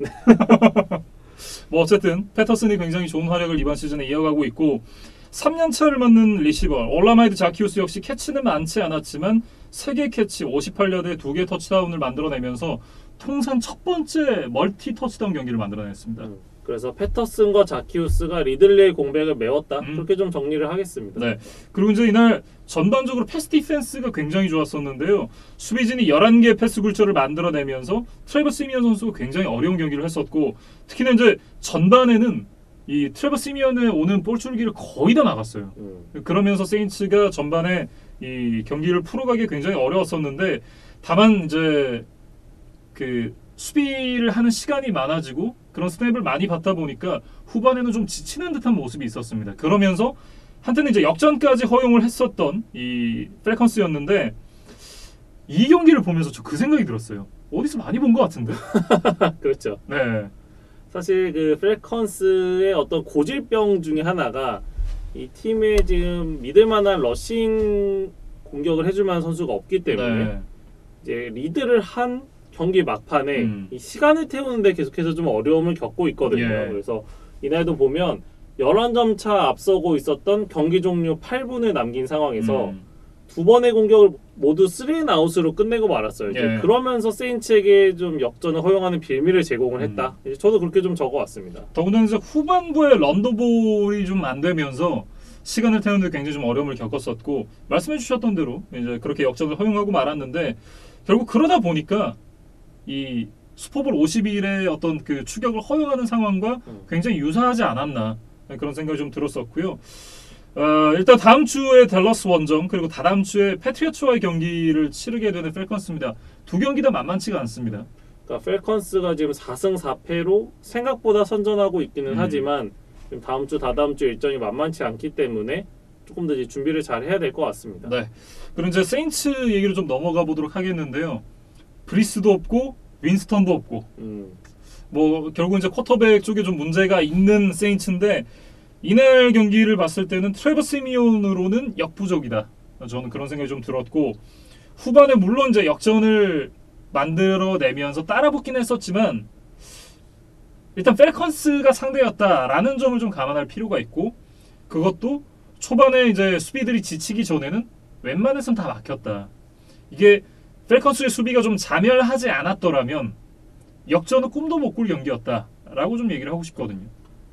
뭐 어쨌든 패터슨이 굉장히 좋은 활약을 이번 시즌에 이어가고 있고 3년차를 맞는 리시버 올라마이드 자키우스 역시 캐치는 많지 않았지만 3개 캐치 58야드에 2개 터치다운을 만들어내면서 통산 첫 번째 멀티 터치다운 경기를 만들어냈습니다. 그래서 패터슨과 자키우스가 리들레이 공백을 메웠다. 그렇게 좀 정리를 하겠습니다. 네. 그리고 이제 이날 전반적으로 패스 디펜스가 굉장히 좋았었는데요. 수비진이 11개의 패스 굴절을 만들어내면서 트레버 시미언 선수가 굉장히 어려운 경기를 했었고 특히나 이제 전반에는 이 트레버 시미언의 오는 볼 줄기를 거의 다 막았어요. 그러면서 세인츠가 전반에 이 경기를 풀어가기 굉장히 어려웠었는데 다만 이제 그 수비를 하는 시간이 많아지고 그런 스냅을 많이 받다 보니까 후반에는 좀 지치는 듯한 모습이 있었습니다. 그러면서 한때는 이제 역전까지 허용을 했었던 이 펠컨스였는데 이 경기를 보면서 저 그 생각이 들었어요. 어디서 많이 본 것 같은데. 그렇죠. 네. 사실 그 펠컨스의 어떤 고질병 중에 하나가 이 팀에 지금 믿을 만한 러싱 공격을 해줄 만한 선수가 없기 때문에 네. 이제 리드를 한 경기 막판에 이 시간을 태우는데 계속해서 좀 어려움을 겪고 있거든요. 예. 그래서 이날도 보면 11점 차 앞서고 있었던 경기 종료 8분을 남긴 상황에서 두 번의 공격을 모두 3&아웃으로 끝내고 말았어요. 이제 예. 그러면서 세인츠에게 좀 역전을 허용하는 빌미를 제공을 했다. 이제 저도 그렇게 좀 적어왔습니다. 더군다나 이제 후반부에 런더볼이 좀 안 되면서 시간을 태우는데 굉장히 좀 어려움을 겪었었고 말씀해 주셨던 대로 이제 그렇게 역전을 허용하고 말았는데 결국 그러다 보니까 이 슈퍼볼 50일의 어떤 그 추격을 허용하는 상황과 굉장히 유사하지 않았나 그런 생각이 좀 들었었고요. 일단 다음 주에 댈러스 원정 그리고 다다음 주에 패트리어츠와의 경기를 치르게 되는 펠컨스입니다. 두 경기 다 만만치가 않습니다. 그러니까 펠컨스가 지금 4승 4패로 생각보다 선전하고 있기는 하지만 지금 다음 주 다다음 주 일정이 만만치 않기 때문에 조금 더 이제 준비를 잘 해야 될 것 같습니다. 네. 그럼 이제 세인츠 얘기로 좀 넘어가 보도록 하겠는데요. 브리스도 없고 윈스턴도 없고 뭐 결국 이제 쿼터백 쪽에 좀 문제가 있는 세인츠인데 이날 경기를 봤을 때는 트레버 시미온으로는 역부족이다. 저는 그런 생각이 좀 들었고 후반에 물론 이제 역전을 만들어내면서 따라붙긴 했었지만 일단 펠컨스가 상대였다라는 점을 좀 감안할 필요가 있고 그것도 초반에 이제 수비들이 지치기 전에는 웬만해서는 다 막혔다. 이게 펠컨스의 수비가 좀 자멸하지 않았더라면 역전은 꿈도 못 꿀 경기였다라고 좀 얘기를 하고 싶거든요.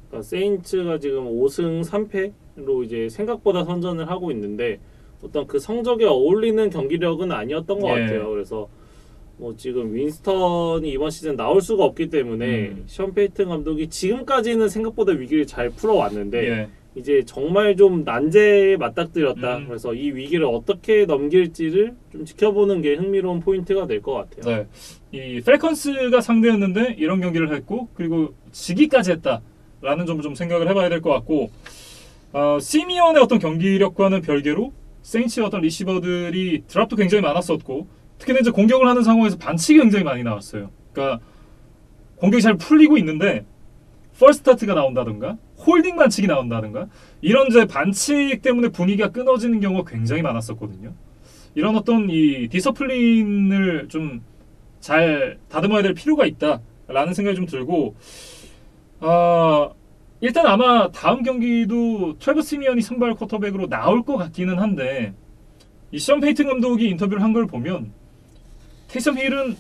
그러니까 세인츠가 지금 5승 3패로 이제 생각보다 선전을 하고 있는데 어떤 그 성적에 어울리는 경기력은 아니었던 것 같아요. 그래서 뭐 지금 윈스턴이 이번 시즌 나올 수가 없기 때문에 션 페이튼 감독이 지금까지는 생각보다 위기를 잘 풀어왔는데 이제 정말 좀 난제에 맞닥뜨렸다. 그래서 이 위기를 어떻게 넘길지를 좀 지켜보는 게 흥미로운 포인트가 될 것 같아요. 네. 이 펠컨스가 상대였는데 이런 경기를 했고 그리고 지기까지 했다. 라는 점을 좀 생각을 해봐야 될 것 같고 시미언의 어떤 경기력과는 별개로 세인츠의 어떤 리시버들이 드랍도 굉장히 많았었고 특히나 이제 공격을 하는 상황에서 반칙이 굉장히 많이 나왔어요. 그러니까 공격이 잘 풀리고 있는데 펄스타트가 나온다든가 홀딩 반칙이 나온다든가 이런 이제 반칙 때문에 분위기가 끊어지는 경우가 굉장히 많았었거든요. 이런 어떤 이 디서플린을 좀 잘 다듬어야 될 필요가 있다라는 생각이 좀 들고 일단 아마 다음 경기도 트래버스 시미언이 선발 쿼터백으로 나올 것 같기는 한데 이 션 페이튼 감독이 인터뷰를 한 걸 보면 테이섬 힐은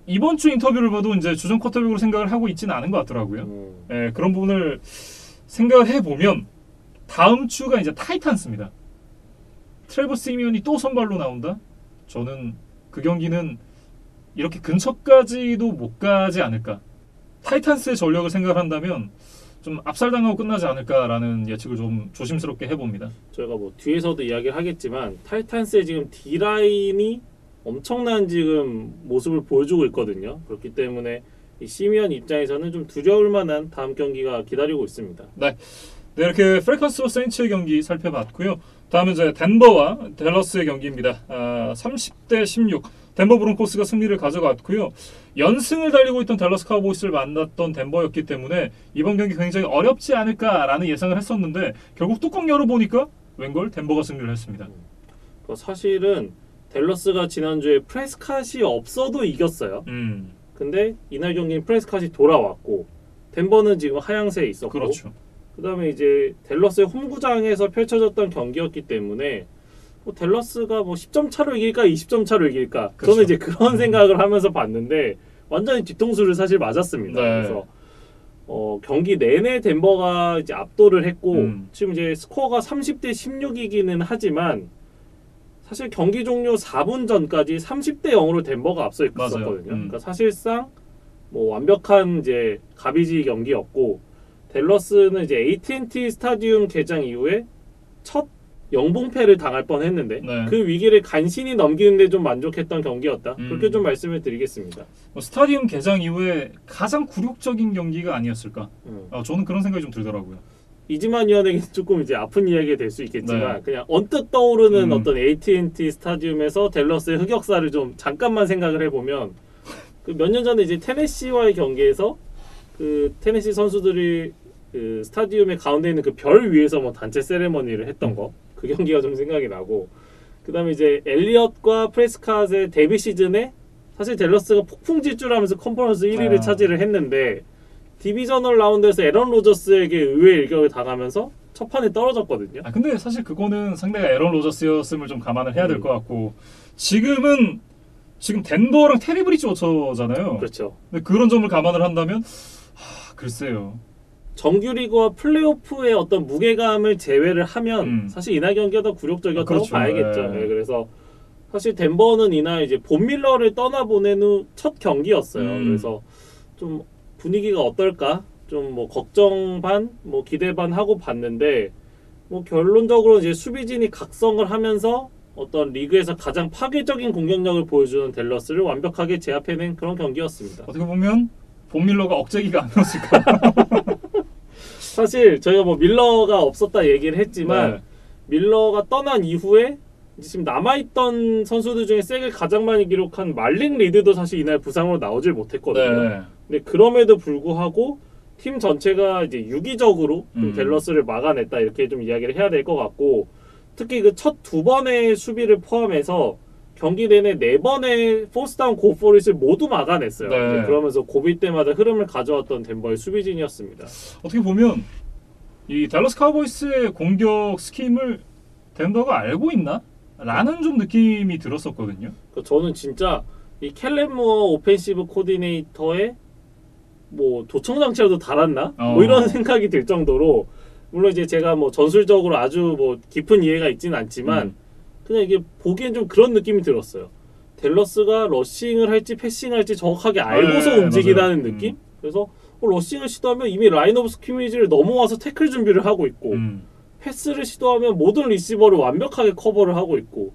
이번 주 인터뷰를 봐도 이제 주전 쿼터백으로 생각을 하고 있지는 않은 것 같더라고요. 예, 그런 부분을 생각을 해보면 다음 주가 이제 타이탄스입니다. 트래버스 시미언이 또 선발로 나온다? 저는 그 경기는 이렇게 근처까지도 못 가지 않을까. 타이탄스의 전력을 생각을 한다면 좀 압살당하고 끝나지 않을까라는 예측을 좀 조심스럽게 해봅니다. 저희가 뭐 뒤에서도 이야기를 하겠지만 타이탄스의 지금 D라인이 엄청난 지금 모습을 보여주고 있거든요. 그렇기 때문에 이 시미언 입장에서는 좀 두려울 만한 다음 경기가 기다리고 있습니다. 네, 이렇게 프레컨스와 세인츠의 경기 살펴봤고요. 다음은 이제 덴버와 댈러스의 경기입니다. 30대 16. 덴버 브론코스가 승리를 가져갔고요. 연승을 달리고 있던 댈러스 카우보이스를 만났던 덴버였기 때문에 이번 경기 굉장히 어렵지 않을까라는 예상을 했었는데 결국 뚜껑 열어보니까 웬걸 덴버가 승리를 했습니다. 사실은 댈러스가 지난주에 프레스캇이 없어도 이겼어요. 근데 이날 경기는 프레스캇이 돌아왔고 덴버는 지금 하향세에 있었고 그렇죠. 그다음에 이제 댈러스의 홈구장에서 펼쳐졌던 경기였기 때문에 뭐 댈러스가 뭐 10점 차로 이길까 20점 차로 이길까 그렇죠. 저는 이제 그런 생각을 하면서 봤는데 완전히 뒤통수를 사실 맞았습니다. 네. 그래서 경기 내내 덴버가 이제 압도를 했고 지금 이제 스코어가 30대 16이기는 하지만 사실 경기 종료 4분 전까지 30대 0으로 덴버가 앞서 있었거든요. 그러니까 사실상 뭐 완벽한 이제 가비지 경기였고 댈러스는 이제 AT&T 스타디움 개장 이후에 첫 영봉패를 당할 뻔했는데 네. 그 위기를 간신히 넘기는데 좀 만족했던 경기였다. 그렇게 좀 말씀을 드리겠습니다. 스타디움 개장 이후에 가장 굴욕적인 경기가 아니었을까? 저는 그런 생각이 좀 들더라고요. 이지만 위원에게 조금 이제 아픈 이야기가 될 수 있겠지만 네. 그냥 언뜻 떠오르는 어떤 AT&T 스타디움에서 댈러스의 흑역사를 좀 잠깐만 생각을 해보면 그 몇 년 전에 이제 테네시와의 경기에서 그 테네시 선수들이 그 스타디움의 가운데 있는 그 별 위에서 뭐 단체 세레머니를 했던 거 그 경기가 좀 생각이 나고 그다음에 이제 엘리엇과 프레스캇의 데뷔 시즌에 사실 댈러스가 폭풍 질주하면서 컨퍼런스 1위를 차지를 했는데 디비저널 라운드에서 에런 로저스에게 의외의 일격을 당하면서 첫 판에 떨어졌거든요. 근데 사실 그거는 상대가 에런 로저스였음을 좀 감안을 해야 될 것 같고 지금 덴버랑 테리 브리지워터잖아요. 그렇죠. 근데 그런 점을 감안을 한다면 글쎄요. 정규리그와 플레이오프의 어떤 무게감을 제외를 하면 사실 이날 경기가 더 굴욕적이었다고 그렇죠. 봐야겠죠. 네, 그래서 사실 덴버는 이날 이제 본 밀러를 떠나보낸 후 첫 경기였어요. 그래서 좀 분위기가 어떨까? 좀 뭐 걱정 반, 뭐 기대 반 하고 봤는데 뭐 결론적으로 이제 수비진이 각성을 하면서 어떤 리그에서 가장 파괴적인 공격력을 보여주는 댈러스를 완벽하게 제압해낸 그런 경기였습니다. 어떻게 보면 본 밀러가 억제기가 아니었을까? 사실 저희가 뭐 밀러가 없었다 얘기를 했지만 네. 밀러가 떠난 이후에 지금 남아있던 선수들 중에 세게 가장 많이 기록한 말링 리드도 사실 이날 부상으로 나오질 못했거든요. 네. 근데 그럼에도 불구하고 팀 전체가 이제 유기적으로 좀 댈러스를 막아냈다 이렇게 좀 이야기를 해야 될 것 같고 특히 그 첫 두 번의 수비를 포함해서 경기 내내 4번의 포스다운 고포릿을 모두 막아냈어요. 네. 이제 그러면서 고비 때마다 흐름을 가져왔던 덴버의 수비진이었습니다. 어떻게 보면 이 댈러스 카우보이스의 공격 스킴을 덴버가 알고 있나? 라는 좀 느낌이 들었었거든요. 저는 진짜 이 켈렌 무어 오펜시브 코디네이터의 뭐 도청장치라도 달았나? 뭐 이런 생각이 들 정도로 물론 이제 제가 뭐 전술적으로 아주 뭐 깊은 이해가 있지는 않지만 그냥 이게 보기엔 좀 그런 느낌이 들었어요. 댈러스가 러싱을 할지 패싱을 할지 정확하게 알고서 움직이라는 느낌? 그래서 러싱을 시도하면 이미 라인 오브 스퀴미지를 넘어와서 태클 준비를 하고 있고 패스를 시도하면 모든 리시버를 완벽하게 커버를 하고 있고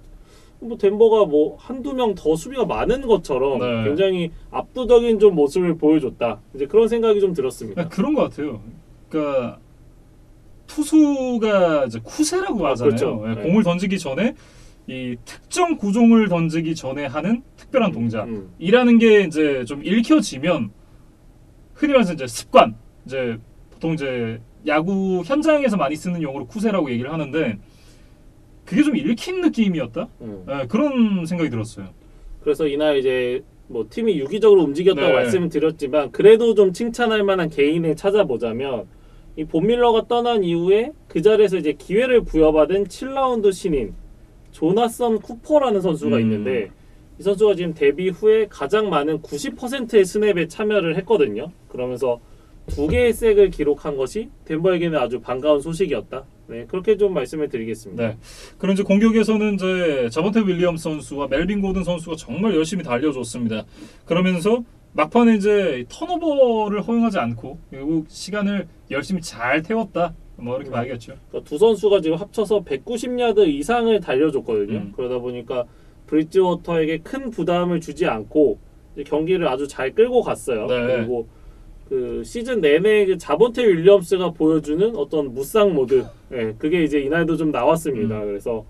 뭐 덴버가 뭐 한두 명 더 수비가 많은 것처럼 네. 굉장히 압도적인 좀 모습을 보여줬다. 이제 그런 생각이 좀 들었습니다. 그런 것 같아요. 그러니까 투수가 이제 쿠세라고 하잖아요. 그렇죠. 예, 네. 공을 던지기 전에 이 특정 구종을 던지기 전에 하는 특별한 동작이라는 게 이제 좀 읽혀지면 흔히 말해서 이제 습관, 이제 보통 이제 야구 현장에서 많이 쓰는 용어로 쿠세라고 얘기를 하는데 그게 좀 읽힌 느낌이었다. 예, 그런 생각이 들었어요. 그래서 이날 이제 뭐 팀이 유기적으로 움직였다고 네. 말씀을 드렸지만 그래도 좀 칭찬할 만한 개인을 찾아보자면 이 본 밀러가 떠난 이후에 그 자리에서 이제 기회를 부여받은 7라운드 신인 조나선 쿠퍼라는 선수가 있는데 이 선수가 지금 데뷔 후에 가장 많은 90%의 스냅에 참여를 했거든요. 그러면서 2개의 색을 기록한 것이 덴버에게는 아주 반가운 소식이었다. 네, 그렇게 좀 말씀을 드리겠습니다. 네. 그런 이제 공격에서는 이제 자본테 윌리엄스 선수와 멜빈 고든 선수가 정말 열심히 달려줬습니다. 그러면서 막판에 이제 턴오버를 허용하지 않고 그리고 시간을 열심히 잘 태웠다. 뭐 이렇게 봐야겠죠. 그러니까 두 선수가 지금 합쳐서 190야드 이상을 달려줬거든요. 그러다 보니까 브리지워터에게 큰 부담을 주지 않고 이제 경기를 아주 잘 끌고 갔어요. 네. 그리고 그 시즌 내내 그 자본테 윌리엄스가 보여주는 어떤 무쌍 모드, 네, 그게 이제 이날도 좀 나왔습니다. 그래서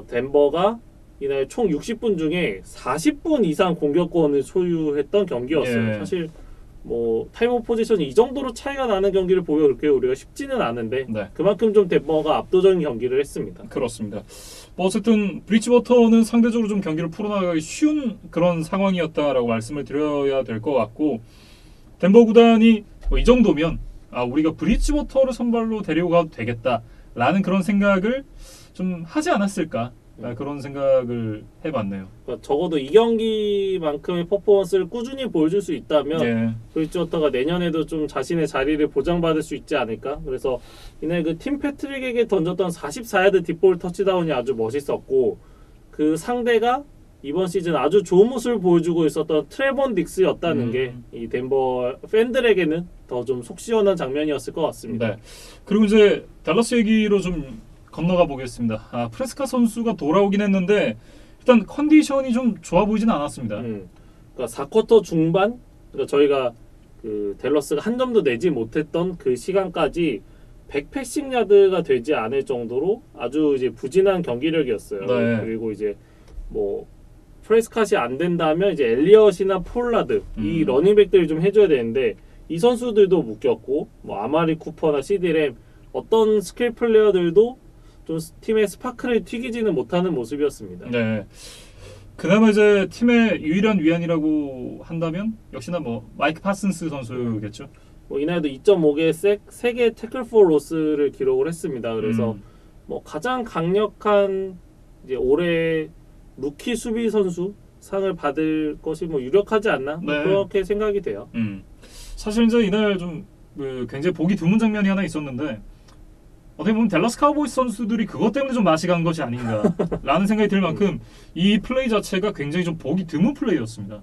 덴버가 이날 총 60분 중에 40분 이상 공격권을 소유했던 경기였어요. 예. 사실 뭐 타임 오브 포지션이 이 정도로 차이가 나는 경기를 보여 그렇게 우리가 쉽지는 않은데 네. 그만큼 좀 덴버가 압도적인 경기를 했습니다. 그렇습니다. 뭐 어쨌든 브리지워터는 상대적으로 좀 경기를 풀어나가기 쉬운 그런 상황이었다라고 말씀을 드려야 될 것 같고 덴버 구단이 뭐 이 정도면 우리가 브리지워터를 선발로 데리고 가도 되겠다라는 그런 생각을 좀 하지 않았을까 그런 생각을 해봤네요. 그러니까 적어도 이 경기만큼의 퍼포먼스를 꾸준히 보여줄 수 있다면 예. 브리지워터가 내년에도 좀 자신의 자리를 보장받을 수 있지 않을까. 그래서 이날 그 팀 패트릭에게 던졌던 44야드 딥볼 터치다운이 아주 멋있었고 그 상대가 이번 시즌 아주 좋은 모습을 보여주고 있었던 트레본 딕스였다는 게 이 덴버 팬들에게는 더 좀 속 시원한 장면이었을 것 같습니다. 네. 그리고 이제 달라스 얘기로 좀 건너가 보겠습니다. 프레스카 선수가 돌아오긴 했는데 일단 컨디션이 좀 좋아 보이지는 않았습니다. 그러니까 4쿼터 중반, 그러니까 저희가 그 댈러스가 한 점도 내지 못했던 그 시간까지 180야드가 되지 않을 정도로 아주 이제 부진한 경기력이었어요. 네. 그리고 이제 뭐 프레스카시 안 된다면 이제 엘리엇이나 폴라드 이 러닝백들이 좀 해줘야 되는데 이 선수들도 묶였고 뭐 아마리 쿠퍼나 시디램 어떤 스킬 플레이어들도 좀 팀의 스파크를 튀기지는 못하는 모습이었습니다. 네. 그나마 이제 팀의 유일한 위안이라고 한다면 역시나 뭐 마이크 파슨스 선수겠죠. 뭐 이날도 2.5개 색, 3개 태클 포 로스를 기록을 했습니다. 그래서 뭐 가장 강력한 이제 올해 루키 수비 선수 상을 받을 것이 뭐 유력하지 않나 네. 그렇게 생각이 돼요. 사실 이제 이날 좀 굉장히 보기 드문 장면이 하나 있었는데 어떻게 보면 댈러스 카우보이스 선수들이 그것 때문에 좀 맛이 간 것이 아닌가라는 생각이 들 만큼 이 플레이 자체가 굉장히 좀 보기 드문 플레이였습니다.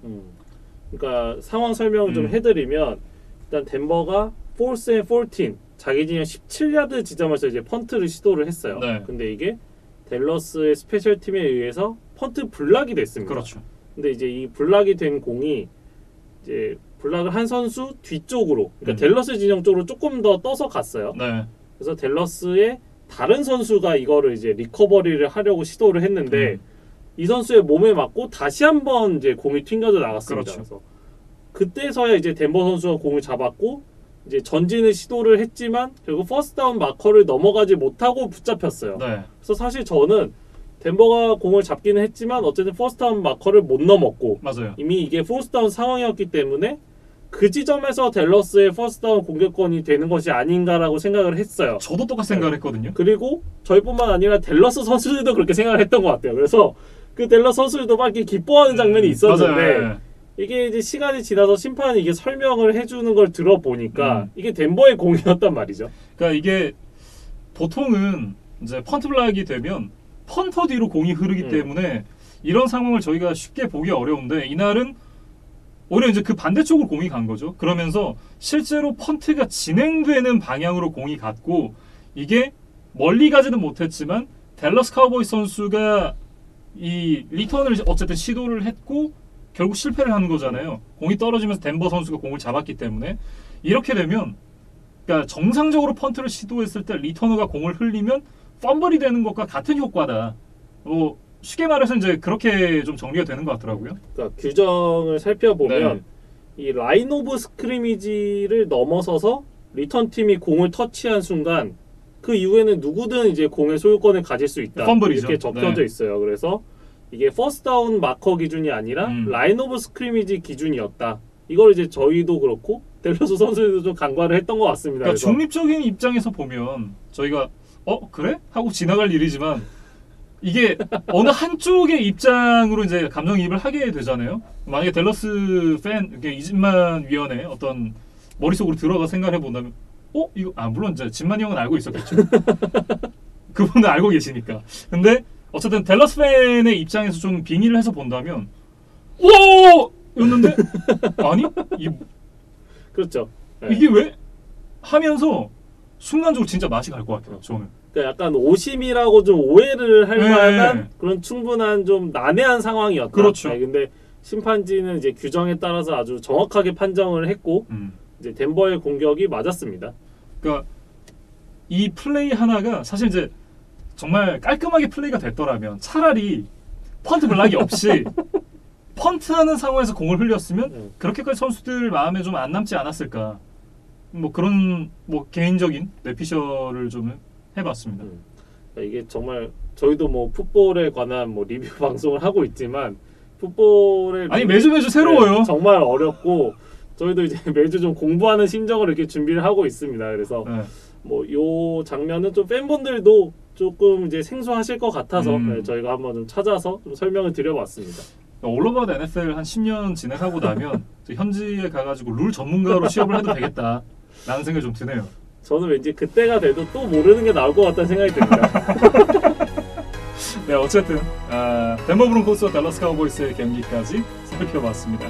그러니까 상황 설명을 좀 해드리면 일단 덴버가 4th and 14 자기 진영 17야드 지점에서 이제 펀트를 시도를 했어요. 네. 근데 이게 댈러스의 스페셜 팀에 의해서 펀트 블락이 됐습니다. 그렇죠. 근데 이제 이 블락이 된 공이 이제 블락을 한 선수 뒤쪽으로, 그러니까 댈러스 진영 쪽으로 조금 더 떠서 갔어요. 네. 그래서 댈러스의 다른 선수가 이거를 이제 리커버리를 하려고 시도를 했는데 이 선수의 몸에 맞고 다시 한번 이제 공이 튕겨져 나갔습니다. 그렇죠. 그래서 그때서야 이제 덴버 선수가 공을 잡았고 이제 전진을 시도를 했지만 결국 퍼스트 다운 마커를 넘어가지 못하고 붙잡혔어요. 네. 그래서 사실 저는 덴버가 공을 잡기는 했지만 어쨌든 퍼스트 다운 마커를 못 넘었고 맞아요. 이미 이게 포스트 다운 상황이었기 때문에 그 지점에서 댈러스의 퍼스트 다운 공격권이 되는 것이 아닌가라고 생각을 했어요. 저도 똑같이 생각을 했거든요. 그리고 저희뿐만 아니라 댈러스 선수들도 그렇게 생각을 했던 것 같아요. 그래서 그 댈러스 선수들도 막 이렇게 기뻐하는 장면이 있었는데 맞아요. 이게 이제 시간이 지나서 심판이 이게 설명을 해주는 걸 들어보니까 이게 덴버의 공이었단 말이죠. 그러니까 이게 보통은 이제 펀트 블락이 되면 펀터 뒤로 공이 흐르기 때문에 이런 상황을 저희가 쉽게 보기 어려운데 이날은 오히려 이제 그 반대쪽으로 공이 간 거죠. 그러면서 실제로 펀트가 진행되는 방향으로 공이 갔고 이게 멀리 가지는 못했지만 댈러스 카우보이스 선수가 이 리턴을 어쨌든 시도를 했고 결국 실패를 하는 거잖아요. 공이 떨어지면서 덴버 선수가 공을 잡았기 때문에 이렇게 되면 그러니까 정상적으로 펀트를 시도했을 때 리터너가 공을 흘리면 펌블이 되는 것과 같은 효과다. 뭐 쉽게 말해서 이제 그렇게 좀 정리가 되는 것 같더라고요. 그러니까 규정을 살펴보면 이 라인 오브 스크리미지를 넘어서서 리턴 팀이 공을 터치한 순간 그 이후에는 누구든 이제 공의 소유권을 가질 수 있다. 펌블이죠. 이렇게 적혀져 네. 있어요. 그래서 이게 퍼스트 다운 마커 기준이 아니라 라인 오브 스크리미지 기준이었다. 이걸 이제 저희도 그렇고 델러스 선수들도 좀 간과를 했던 것 같습니다. 그러니까 그래서 중립적인 입장에서 보면 저희가 그래? 하고 지나갈 일이지만 이게 어느 한쪽의 입장으로 이제 감정이입을 하게 되잖아요. 만약에 댈러스 팬, 이게 이진만 위원의 어떤 머릿속으로 들어가 생각해 본다면, 이거 물론 이제 진만이 형은 알고 있었겠죠. 그분은 알고 계시니까. 근데 어쨌든 댈러스 팬의 입장에서 좀 빙의를 해서 본다면, 오! 였는데 아니 그렇죠. 네. 이게 왜? 하면서 순간적으로 진짜 맛이 갈 것 같아요. 저는. 그러니까 약간 오심이라고 좀 오해를 할 네. 만한 그런 충분한 좀 난해한 상황이었다. 그렇죠. 네, 근데 심판진은 이제 규정에 따라서 아주 정확하게 판정을 했고 이제 덴버의 공격이 맞았습니다. 그러니까 이 플레이 하나가 사실 이제 정말 깔끔하게 플레이가 됐더라면 차라리 펀트 블락이 없이 펀트하는 상황에서 공을 흘렸으면 그렇게까지 선수들 마음에 좀 안 남지 않았을까. 뭐 그런 뭐 개인적인 뇌피셜을 좀 해봤습니다. 이게 정말 저희도 뭐 풋볼에 관한 뭐 리뷰 방송을 하고 있지만 풋볼에 매주 새로워요. 네, 정말 어렵고 저희도 이제 매주 좀 공부하는 심정으로 이렇게 준비를 하고 있습니다. 그래서 뭐 요 장면은 좀 팬분들도 조금 이제 생소하실 것 같아서 저희가 한번 좀 찾아서 좀 설명을 드려봤습니다. 올로바드 NFL 한 10년 진행하고 나면 현지에 가가지고 룰 전문가로 취업을 해도 되겠다 라는 생각이 좀 드네요. 저는 왠지 그때가 돼도 또 모르는 게 나올 것 같다는 생각이 듭니다. 네, 어쨌든 덴버 브론코스와 댈러스 카우보이스의 경기까지 살펴봤습니다.